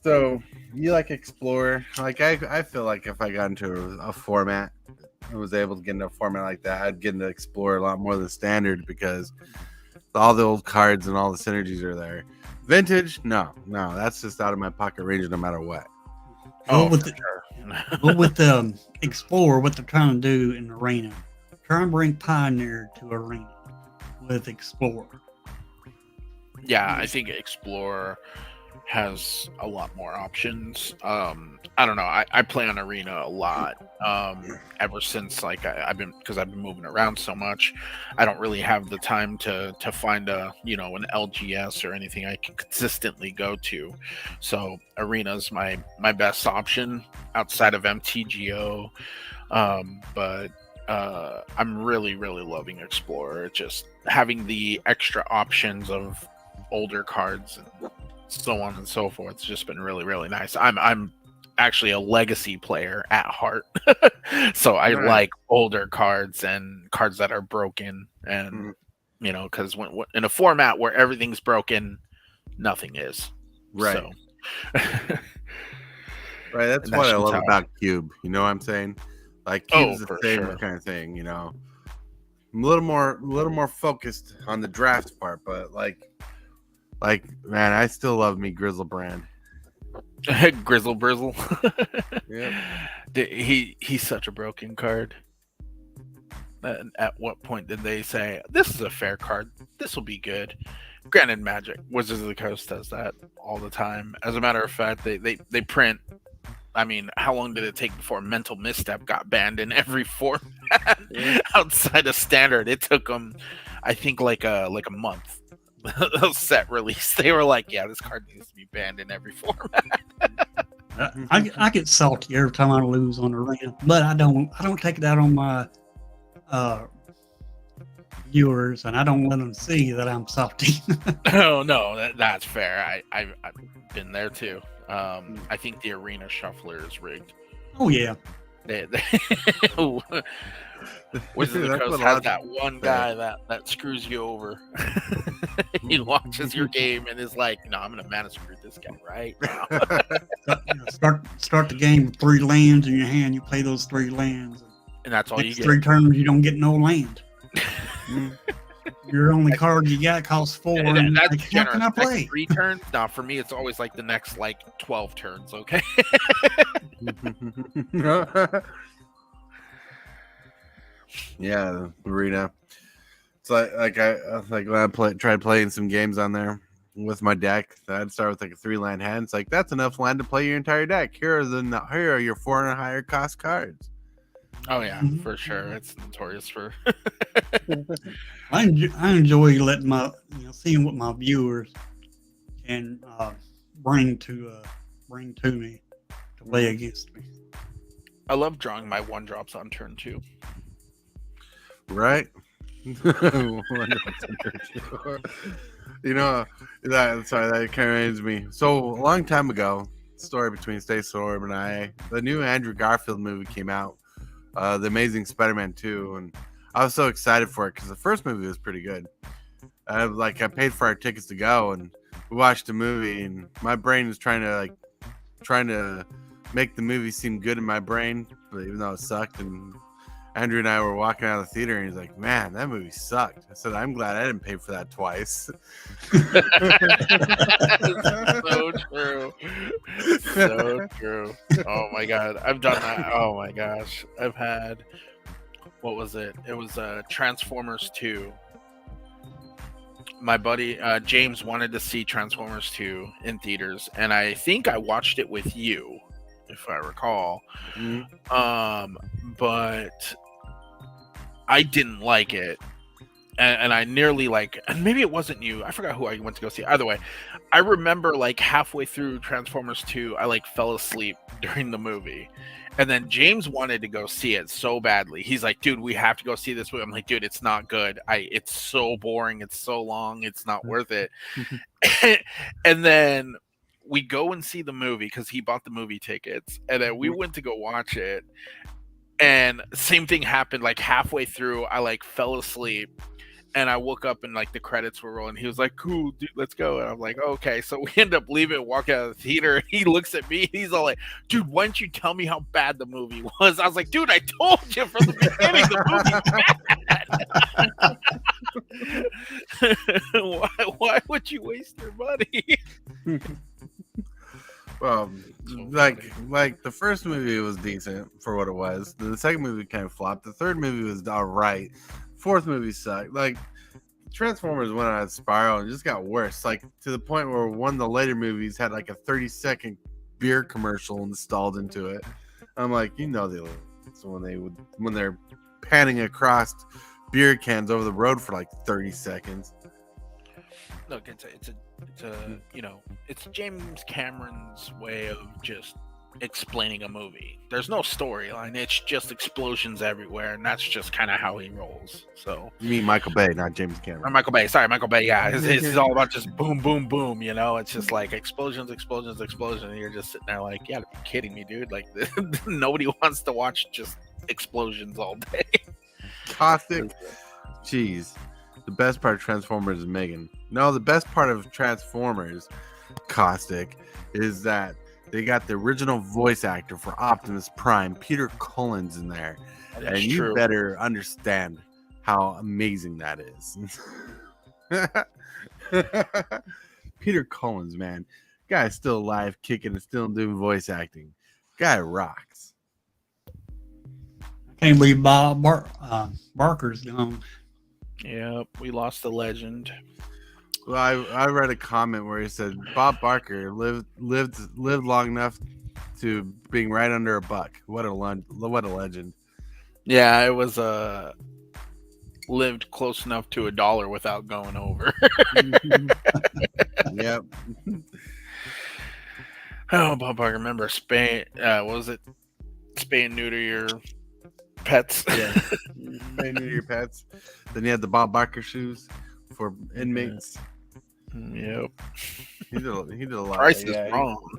So you like Explorer? Like I feel like if I got into a format, I was able to get into a format like that, I'd get into Explorer a lot more than Standard because all the old cards and all the synergies are there. Vintage, no, that's just out of my pocket range no matter what.
With the Explorer, what they're trying to do in Arena, try and bring Pioneer to Arena with Explorer.
Yeah, I think Explorer has a lot more options. I don't know. I play on Arena a lot. Ever since I've been moving around so much, I don't really have the time to find an LGS or anything I can consistently go to. So Arena's my best option outside of MTGO. But I'm really loving Explorer. Just having the extra options of older cards and so on and so forth. It's just been really nice. I'm actually a legacy player at heart. So I like older cards and cards that are broken, and because when in a format where everything's broken, nothing is.
Right.
So.
Right, that's what I love about Cube. You know what I'm saying? Like Cube's the same kind of thing, I'm a little more focused on the draft part, but like man, I still love me Grizzlebrand.
Grizzle Brizzle.
Yeah.
He's such a broken card. At what point did they say this is a fair card? This will be good. Granted, Magic Wizards of the Coast does that all the time. As a matter of fact, they print. I mean, how long did it take before Mental Misstep got banned in every format outside of Standard? It took them, I think, like a month. Set release. They were like, "Yeah, this card needs to be banned in every format."
I get salty every time I lose on Arena, but I don't take it out on my viewers, and I don't let them see that I'm salty.
Oh no, that's fair. I've been there too. I think the Arena Shuffler is rigged.
Oh yeah.
Wizards of the Coast has that one guy that screws you over. He watches your game and is like, "No, I'm gonna mana screw this guy right now."
Start the game with 3 lands in your hand. You play those 3 lands,
and that's all you get.
3 turns, you don't get no land. Your only card you got costs 4.
And that's
like, how can I play?
Next 3 turns? Nah, for me, it's always like the next 12 turns. Okay.
Yeah, the Arena. It's like when I tried playing some games on there. with my deck. I'd start with like a 3-land hand. It's like that's enough land to play your entire deck. Here are your 4 and higher cost cards.
Oh yeah, for sure. It's notorious for.
I enjoy letting my seeing what my viewers can bring to me to play against me.
I love drawing my 1-drops on turn 2.
Right? That kind of reminds me. So a long time ago, story between Stacey Orb and I, the new Andrew Garfield movie came out, The Amazing Spider-Man 2, and I was so excited for it because the first movie was pretty good. I paid for our tickets to go, and we watched the movie, and my brain was trying to make the movie seem good in my brain, but even though it sucked. And Andrew and I were walking out of the theater, and he's like, "Man, that movie sucked." I said, "I'm glad I didn't pay for that twice."
So true. So true. Oh my god, I've done that. Oh my gosh, I've had. What was it? It was Transformers 2. My buddy James wanted to see Transformers 2 in theaters, and I think I watched it with you, if I recall. But I didn't like it, and I nearly and maybe it wasn't you. I forgot who I went to go see. Either way, I remember halfway through Transformers 2, I fell asleep during the movie. And then James wanted to go see it so badly. He's like, "Dude, we have to go see this movie." I'm like, "Dude, it's not good. It's so boring. It's so long. It's not worth it." And then we go and see the movie because he bought the movie tickets. And then we went to go watch it. And same thing happened. Halfway through, I fell asleep. And I woke up and the credits were rolling. He was like, "Cool, dude, let's go." And I'm like, "Okay." So we end up leaving, walking out of the theater. And he looks at me. He's all like, "Dude, why didn't you tell me how bad the movie was?" I was like, "Dude, I told you from the beginning the movie's bad." why would you waste your money?
Well, the first movie was decent for what it was. The second movie kind of flopped. The third movie was all right. Fourth movie sucked. Transformers went on a spiral and just got worse. To the point where one of the later movies had a 30-second beer commercial installed into it. I'm like, when they're panning across beer cans over the road for 30 seconds.
Look, it's James Cameron's way of just explaining a movie. There's no storyline. It's just explosions everywhere, and that's just kind of how he rolls. So
you mean Michael Bay, not James Cameron?
Or Michael Bay. Sorry, Michael Bay. Yeah, it's all about just boom, boom, boom. It's just explosions, explosions, explosions. And you're just sitting there "You gotta be kidding me, dude!" Nobody wants to watch just explosions all day.
Caustic. Jeez. The best part of Transformers is Megan. No, the best part of Transformers, Caustic, is that they got the original voice actor for Optimus Prime, Peter Cullen's, in there. And you better understand how amazing that is. Peter Cullen's, man. Guy's still alive, kicking and still doing voice acting. Guy rocks.
I can't believe Bob Barker's gone.
Yeah, we lost the legend.
Well, I read a comment where he said Bob Barker lived long enough to being right under a buck. What a legend!
Yeah, it was lived close enough to $1 without going over.
Yep.
Oh, Bob Barker, remember spay? What was it? Spay and neuter your pets.
Yeah, spay and neuter your pets. Then you had the Bob Barker shoes for inmates.
Yep.
He did a lot.
Price is wrong.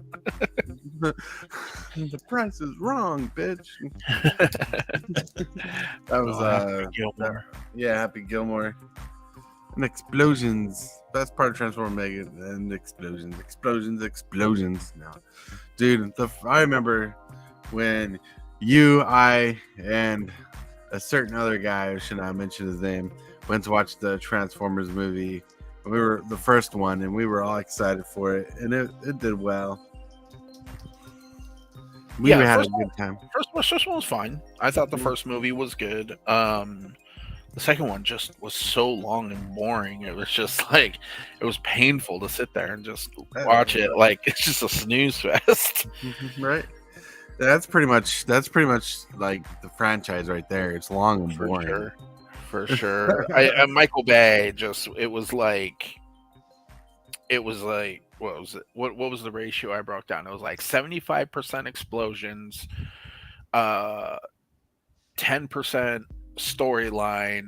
The price is wrong, bitch. That was
Happy Gilmore.
Happy Gilmore. And explosions. Best part of Transformers Megan. And explosions. No, dude. I remember when you, I, and a certain other guy, I should not mention his name, went to watch the Transformers movie. We were the first one, and we were all excited for it, and it did well. We had a good time.
First one was fine. I thought the first movie was good. The second one just was so long and boring. It was just like it was painful to sit there and just watch it. Like it's just a snooze fest.
Right. That's pretty much like the franchise right there. It's long and boring.
For sure. Michael Bay it was like what was it? What was the ratio I broke down? It was like 75% explosions, 10% storyline,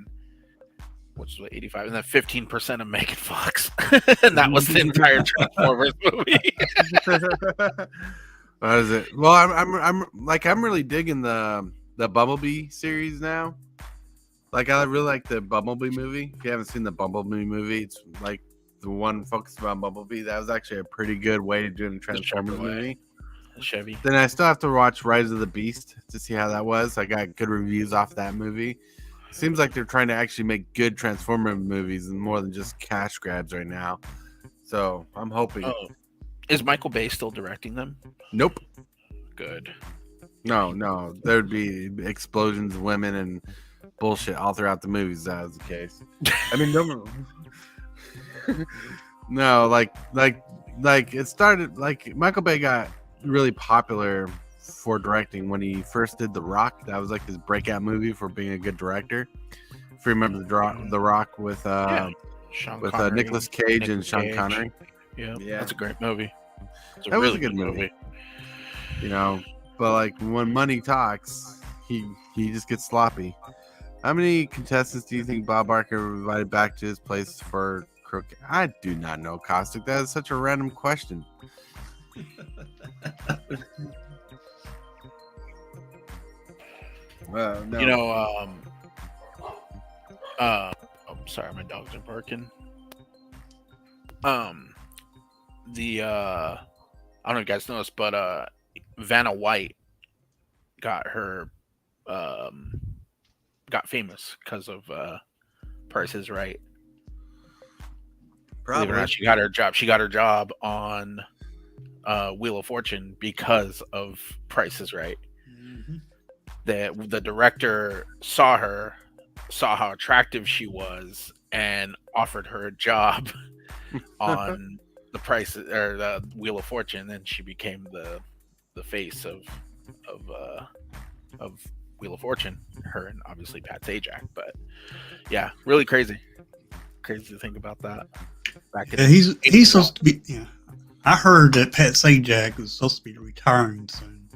which was 85, and then 15% of Megan Fox. And that was the entire Transformers movie.
What is it? Well, I'm really digging the Bumblebee series now. Like I really like the Bumblebee movie. If you haven't seen the Bumblebee movie, it's like the one focused on Bumblebee. That was actually a pretty good way to do a Transformers movie.
Chevy.
Then I still have to watch Rise of the Beast to see how that was. I got good reviews off that movie. Seems like they're trying to actually make good Transformer movies and more than just cash grabs right now. So I'm hoping.
Oh. Is Michael Bay still directing them?
Nope.
Good.
No. There'd be explosions, women, and bullshit all throughout the movies. That was the case. I mean, no, like it started like Michael Bay got really popular for directing when he first did The Rock. That was like his breakout movie for being a good director. If you remember The Rock with Nicolas Cage and Sean Connery.
Yeah, that's a great movie.
That was a good movie. You know, but like when money talks, he just gets sloppy. How many contestants do you think Bob Barker invited back to his place for croquet? I do not know, Caustic. That is such a random question. No.
You know, I'm sorry, my dogs are barking. I don't know if you guys noticed, but Vanna White got famous because of Price is Right.
Probably.
Believe it or not, she got her job on Wheel of Fortune because of Price is Right.
Mm-hmm.
The director saw how attractive she was, and offered her a job on the Price or the Wheel of Fortune, and she became the face of Wheel of Fortune. Her and obviously Pat Sajak, but yeah, really crazy to think about that.
He's supposed to be. Yeah, I heard that Pat Sajak was supposed to be retiring soon.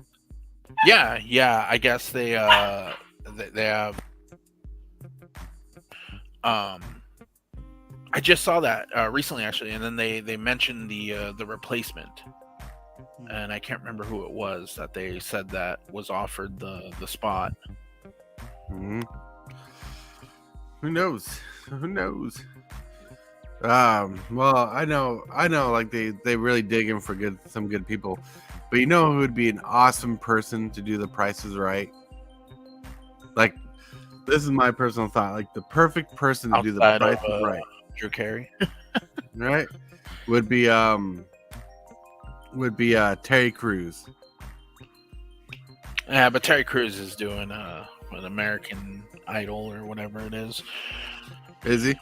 Yeah. I guess they have. I just saw that recently, actually, and then they mentioned the replacement, and I can't remember who it was that they said that was offered the spot.
Mm-hmm. Who knows? Well, I know. Like they really dig in for some good people, but you know who would be an awesome person to do The Price is Right? Like, this is my personal thought. Like the perfect person to do The Price is Right.
Drew Carey,
right? Would be Terry Crews.
Yeah, but Terry Crews is doing an American Idol or whatever it is.
Is he?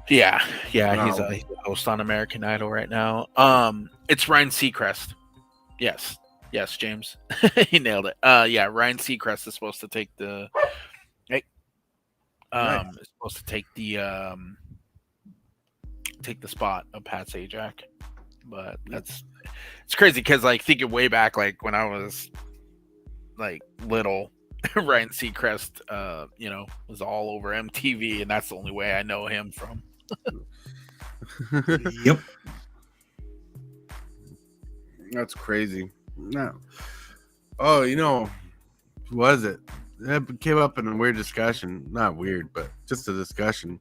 Yeah,
Wow.
He's a host on American Idol right now. It's Ryan Seacrest. Yes, James, he nailed it. Yeah, Ryan Seacrest is supposed to take the. Is supposed to take the spot of Pat Sajak, but it's crazy because like thinking way back, like when I was like little, Ryan Seacrest, was all over MTV, and that's the only way I know him from.
Yep.
That's crazy. No. Oh, what is it? It came up in a weird discussion. Not weird, but just a discussion.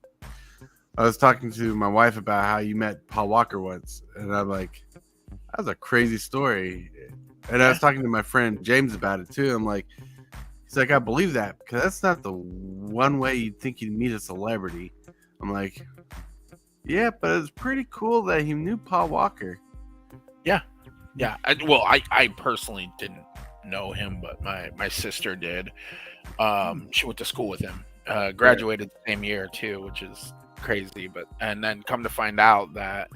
I was talking to my wife about how you met Paul Walker once, and I'm like, that was a crazy story. And I was talking to my friend James about it too. I'm like, he's like, I believe that because that's not the one way you'd think you'd meet a celebrity. I'm like, yeah, but it's pretty cool that he knew Paul Walker.
Yeah. I personally didn't know him, but my sister did. She went to school with him, graduated the same year too, which is crazy. But and then come to find out that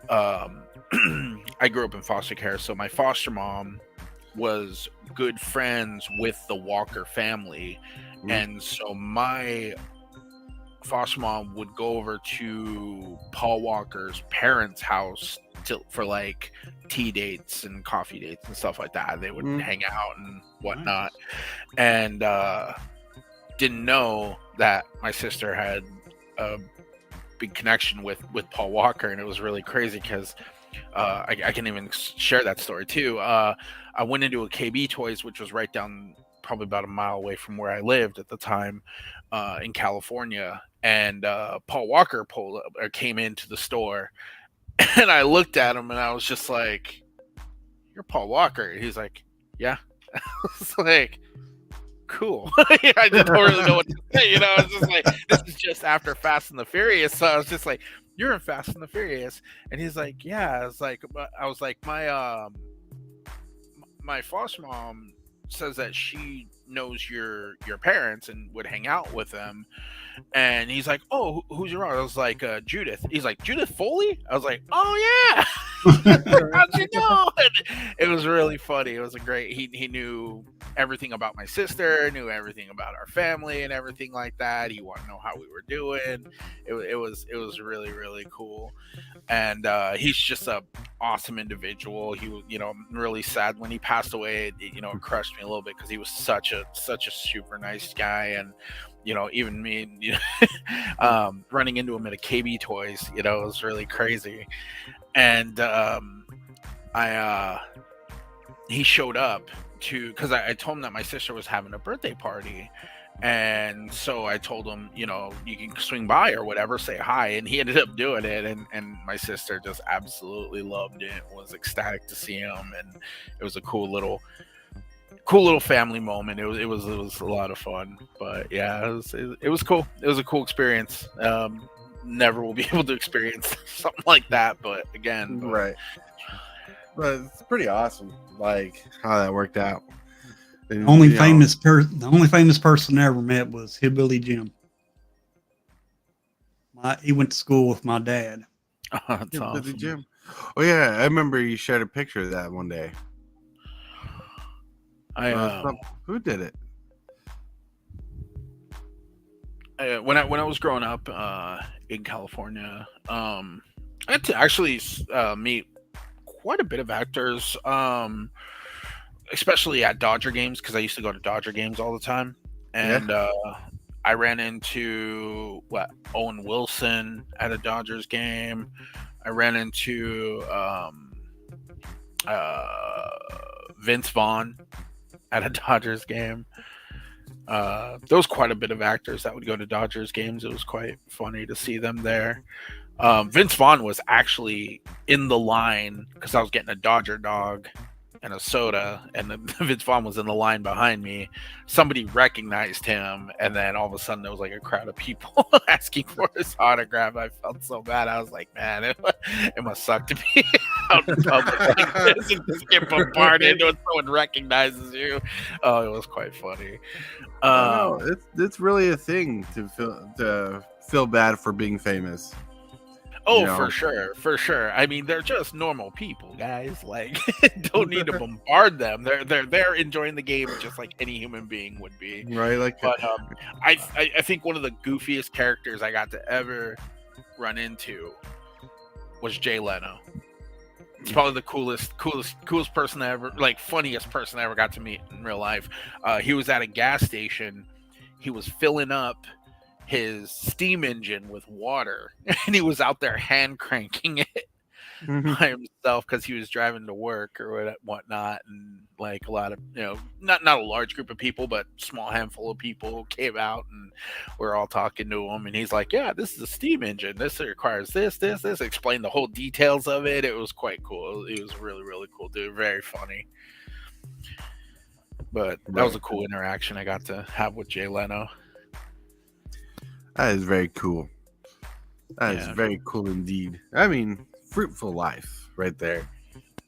I grew up in foster care, so my foster mom was good friends with the Walker family, and so my foster mom would go over to Paul Walker's parents' house for like tea dates and coffee dates and stuff like that. They would hang out and whatnot, and didn't know that my sister had a big connection with Paul Walker, and it was really crazy because I can even share that story too. I went into a KB Toys, which was right down, probably about a mile away from where I lived at the time, in California, and Paul Walker pulled up or came into the store, and I looked at him and I was just like, "You're Paul Walker." He's like, "Yeah." I was like, cool. I didn't really know what to say, you know. It's just like, this is just after Fast and the Furious, so I was just like, "You're in Fast and the Furious," and he's like, "Yeah." I was like, my foster mom says that she knows your parents and would hang out with them, and he's like, "Oh, who's your mom?" I was like, "Judith." He's like, "Judith Foley?" I was like, "Oh yeah." How'd you know? And it was really funny. It was a great. He knew everything about my sister, knew everything about our family, and everything like that. He wanted to know how we were doing. It was really, really cool. And he's just a awesome individual. He was, you know, I'm really sad when he passed away. It crushed me a little bit because he was such a super nice guy. And you know, even me, you know, running into him at a KB Toys, you know, it was really crazy. And he showed up because I told him that my sister was having a birthday party, and so I told him, you know, you can swing by or whatever, say hi, and he ended up doing it, and my sister just absolutely loved it, was ecstatic to see him, and it was a cool little family moment. It was a lot of fun. But yeah, it was cool. It was a cool experience. Never will be able to experience something like that, but again,
right. But it's pretty awesome, like how that worked out. And,
the only famous person I ever met was Hillbilly Jim. He went to school with my dad.
Oh, that's awesome.
Jim. Oh yeah, I remember you shared a picture of that one day. Who did it?
When I was growing up in California, I had to actually meet quite a bit of actors, especially at Dodger games, because I used to go to Dodger games all the time. And I ran into Owen Wilson at a Dodgers game. I ran into Vince Vaughn at a Dodgers game. There was quite a bit of actors that would go to Dodgers games. It was quite funny to see them there. Vince Vaughn was actually in the line because I was getting a Dodger dog and a soda, and Vince Vaughn was in the line behind me. Somebody recognized him, and then all of a sudden there was like a crowd of people asking for his autograph. I felt so bad. I was like, man, it must suck to be out in public like this and just get bombarded when someone recognizes you. Oh, it was quite funny.
It's really a thing to feel bad for being famous.
Oh, for sure. I mean, they're just normal people, guys. Like, don't need to bombard them. They're enjoying the game just like any human being would be.
Right. Like,
but I think one of the goofiest characters I got to ever run into was Jay Leno. It's probably the coolest person I ever, like, funniest person I ever got to meet in real life. He was at a gas station. He was filling up his steam engine with water, and he was out there hand cranking it by himself because he was driving to work or whatnot, and like a lot of, you know, not a large group of people, but small handful of people came out, and we're all talking to him, and he's like, "Yeah, this is a steam engine. This requires this." Explained the whole details of it. It was quite cool. It was really, really cool, dude. Very funny. But that was a cool interaction I got to have with Jay Leno.
That is very cool. That is very cool indeed. I mean, fruitful life right there.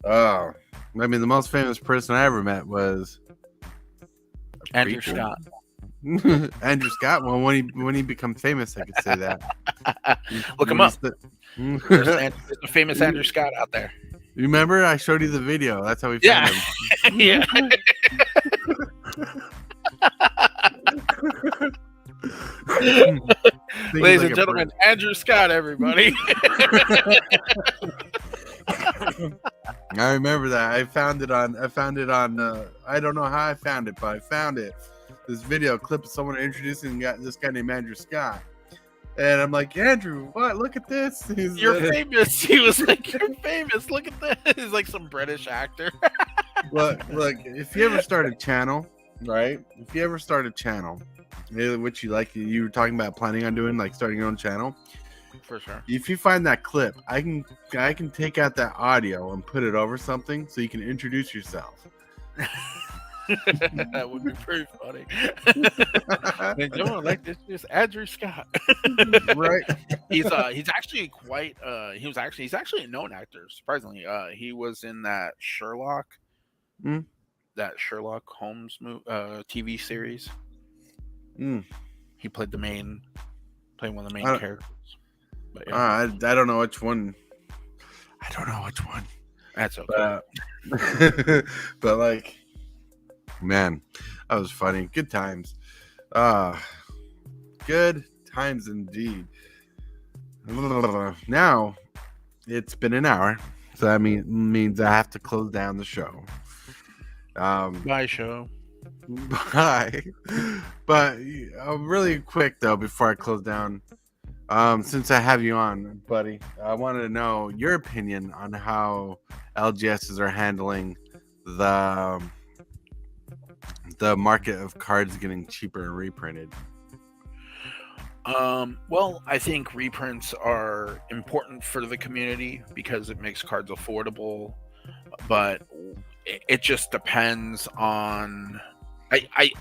Oh, I mean, the most famous person I ever met was
Andrew Scott.
Andrew Scott. Well, when he becomes famous, I could say that.
Look him
When
up.
he's
There's a famous Andrew Scott out there.
You remember I showed you the video? That's how we
Yeah.
found him.
Yeah. Ladies and gentlemen, Andrew Scott, everybody.
I remember that. I found it on. I don't know how I found it, but I found it. This video clip of someone introducing this guy named Andrew Scott, and I'm like, Andrew, what? Look at this.
You're famous. He was like, you're famous. Look at this. He's like some British actor.
look. If you ever start a channel, right? If you ever start a channel, which you were talking about planning on doing, like starting your own channel.
For sure.
If you find that clip, I can take out that audio and put it over something so you can introduce yourself.
That would be pretty funny. And you know, like this is Andrew Scott.
Right.
He's actually quite he's actually a known actor, surprisingly. He was in that Sherlock Holmes TV series. He played one of the main characters. But, yeah.
I don't know which one.
That's okay.
But like, man, that was funny. Good times. Good times indeed. Now it's been an hour, so that means I have to close down the show.
Bye, show.
Bye. But really quick though, before I close down. Since I have you on, buddy, I wanted to know your opinion on how LGSs are handling the market of cards getting cheaper and reprinted.
Well, I think reprints are important for the community because it makes cards affordable, but it just depends on. I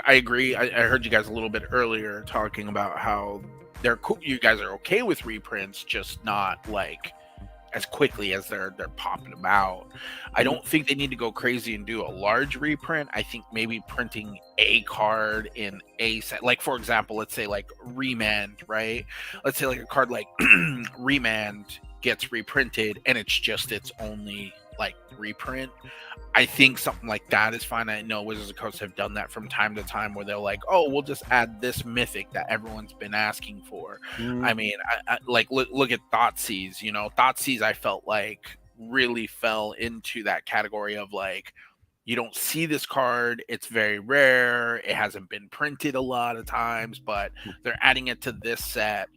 agree. I heard you guys a little bit earlier talking about how they're cool. You guys are okay with reprints, just not like as quickly as they're popping them out. I don't think they need to go crazy and do a large reprint. I think maybe printing a card in a set, like for example, let's say like Remand, right? Let's say like a card like Remand gets reprinted and it's just its only like reprint. I think something like that is fine. I know Wizards of the Coast have done that from time to time where they're like, oh, we'll just add this mythic that everyone's been asking for. I mean, I like look at Thoughtseize. You know, Thoughtseize I felt like really fell into that category of like, you don't see this card, it's very rare, it hasn't been printed a lot of times, but they're adding it to this set.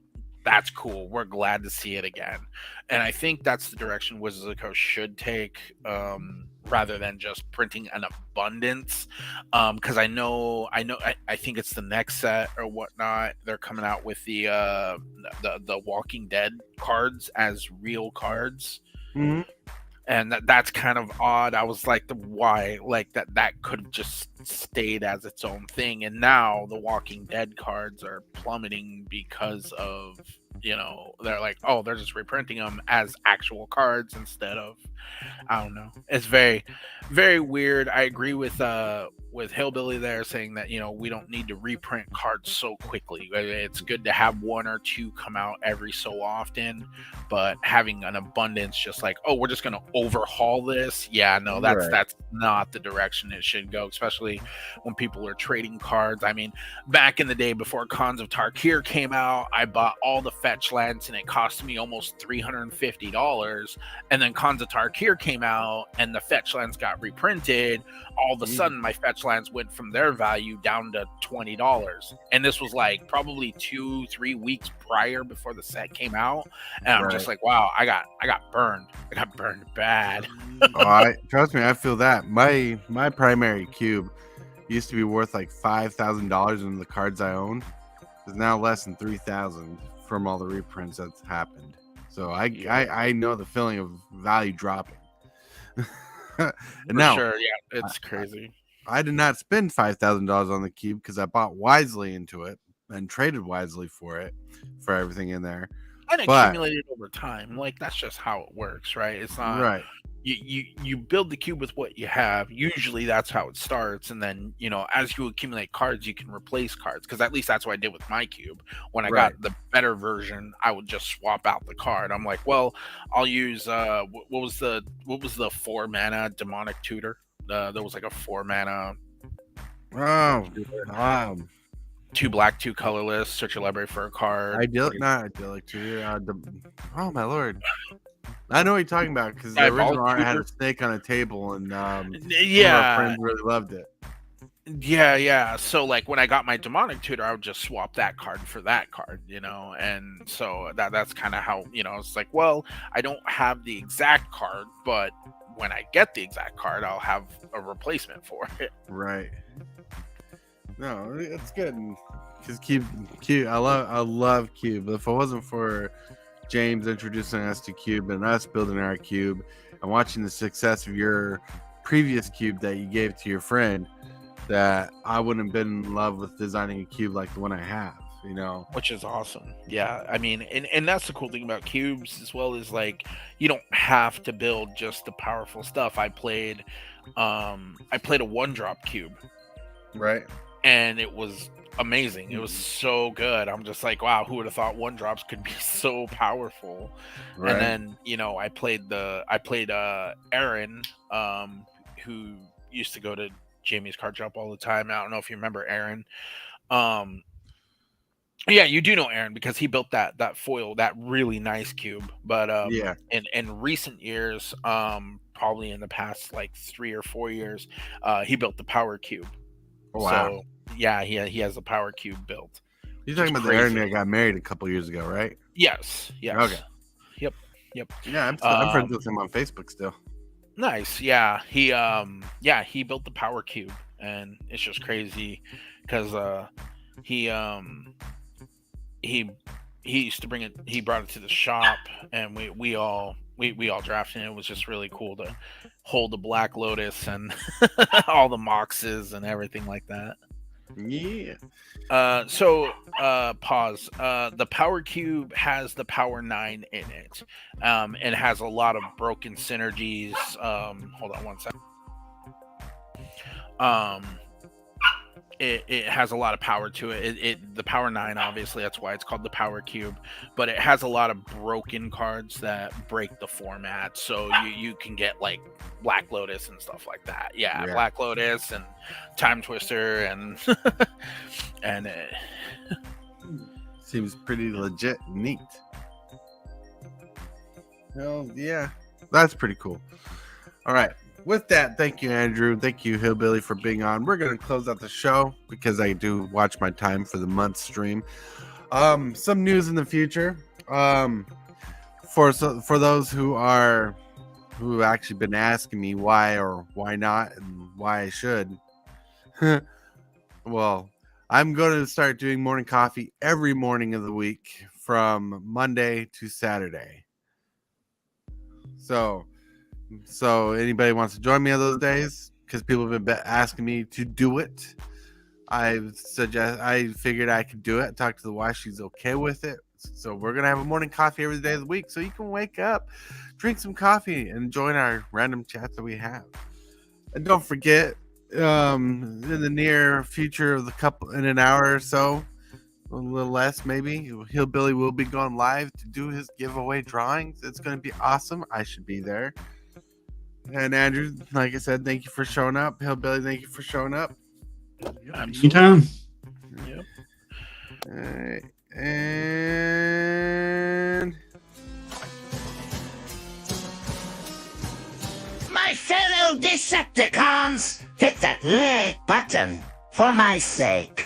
That's cool. We're glad to see it again. And I think that's the direction Wizards of the Coast should take, rather than just printing an abundance. Because I think it's the next set or whatnot. They're coming out with the Walking Dead cards as real cards.
Mm-hmm.
And that's kind of odd. I was like, why? Like that could have just stayed as its own thing. And now the Walking Dead cards are plummeting because of, you know, they're like, oh, they're just reprinting them as actual cards instead of, I don't know. It's very, very weird. I agree with Hillbilly there saying that, you know, we don't need to reprint cards so quickly. It's good to have one or two come out every so often, but having an abundance just like, oh, we're just going to overhaul this. Yeah, no, that's not the direction it should go, especially when people are trading cards. I mean, back in the day before Khans of Tarkir came out, I bought all the fetch lands and it cost me almost $350. And then Khans of Tarkir came out and the fetch lands got reprinted. All of a sudden, my fetch lands went from their value down to $20. And this was like probably 2-3 weeks prior before the set came out. And I'm just like, wow, I got burned. I got burned bad.
Trust me, I feel that. My primary cube used to be worth like $5,000 in the cards I owned. Is now less than $3,000 from all the reprints that's happened. So I know the feeling of value dropping. And now,
sure, yeah, it's crazy.
I did not spend $5,000 on the cube because I bought wisely into it and traded wisely for everything in there.
And accumulated over time. Like that's just how it works, right? It's not
right.
you build the cube with what you have. Usually that's how it starts, and then as you accumulate cards, you can replace cards. Because at least that's what I did with my cube. When I got the better version, I would just swap out the card. I'm like, well, I'll use what was the 4 mana demonic tutor? There was like a 4 mana.
Oh,
2 black, 2 colorless. Search your library for a card.
not idyllic tutor. Oh my lord. I know what you're talking about because the original art had a snake on a table, and our friends really loved it.
Yeah. So like when I got my demonic tutor, I would just swap that card for that card, and so that's kind of how it's like, well, I don't have the exact card, but when I get the exact card, I'll have a replacement for it.
Right. No, it's good because Cube. I love Cube. If it wasn't for James introducing us to Cube and us building our cube and watching the success of your previous cube that you gave to your friend, that I wouldn't have been in love with designing a cube like the one I have,
which is awesome. Yeah, I mean, and that's the cool thing about cubes as well, is like you don't have to build just the powerful stuff. I played a 1-drop cube,
right,
and it was amazing. It was so good. I'm just like, wow, who would have thought 1-drops could be so powerful? Right. And then I played Aaron, who used to go to Jamie's card shop all the time. I don't know if you remember Aaron. Yeah, you do know Aaron because he built that foil, that really nice cube. But in recent years, probably in the past like 3 or 4 years, he built the power cube.
Oh, wow.
So yeah, he has a power cube built.
You're talking about the Aaron that got married a couple years ago, right?
Yes.
Okay.
Yep.
Yeah, I'm friends with him on Facebook still.
Nice. Yeah. He built the power cube, and it's just crazy because he used to bring it. He brought it to the shop, and we all drafted it. It was just really cool to hold the Black Lotus and all the moxes and everything like that.
Yeah.
Pause. The Power Cube has the Power 9 in it. And has a lot of broken synergies. Hold on one second. It has a lot of power to it. The Power 9, obviously, that's why it's called the Power Cube. But it has a lot of broken cards that break the format. So you can get like Black Lotus and stuff like that. Yeah. Black Lotus and Time Twister and and
seems pretty legit and neat. Well, yeah, that's pretty cool. All right. With that, thank you, Andrew. Thank you, Hillbilly, for being on. We're going to close out the show because I do watch my time for the month stream. Some news in the future. For those who have actually been asking me why or why not and why I should. Well, I'm going to start doing morning coffee every morning of the week from Monday to Saturday. So anybody wants to join me on those days, because people have been asking me to do it, I figured I could do it. Talk to the wife, she's okay with it. So we're gonna have a morning coffee every day of the week, so you can wake up, drink some coffee, and join our random chats that we have. And don't forget, in the near future of in an hour or so, a little less maybe, Hillbilly will be going live to do his giveaway drawings. It's going to be awesome. I should be there. And Andrew, like I said, thank you for showing up. Hillbilly, thank you for showing up.
Anytime.
Yep.
All right. And
my fellow Decepticons, hit that like button for my sake.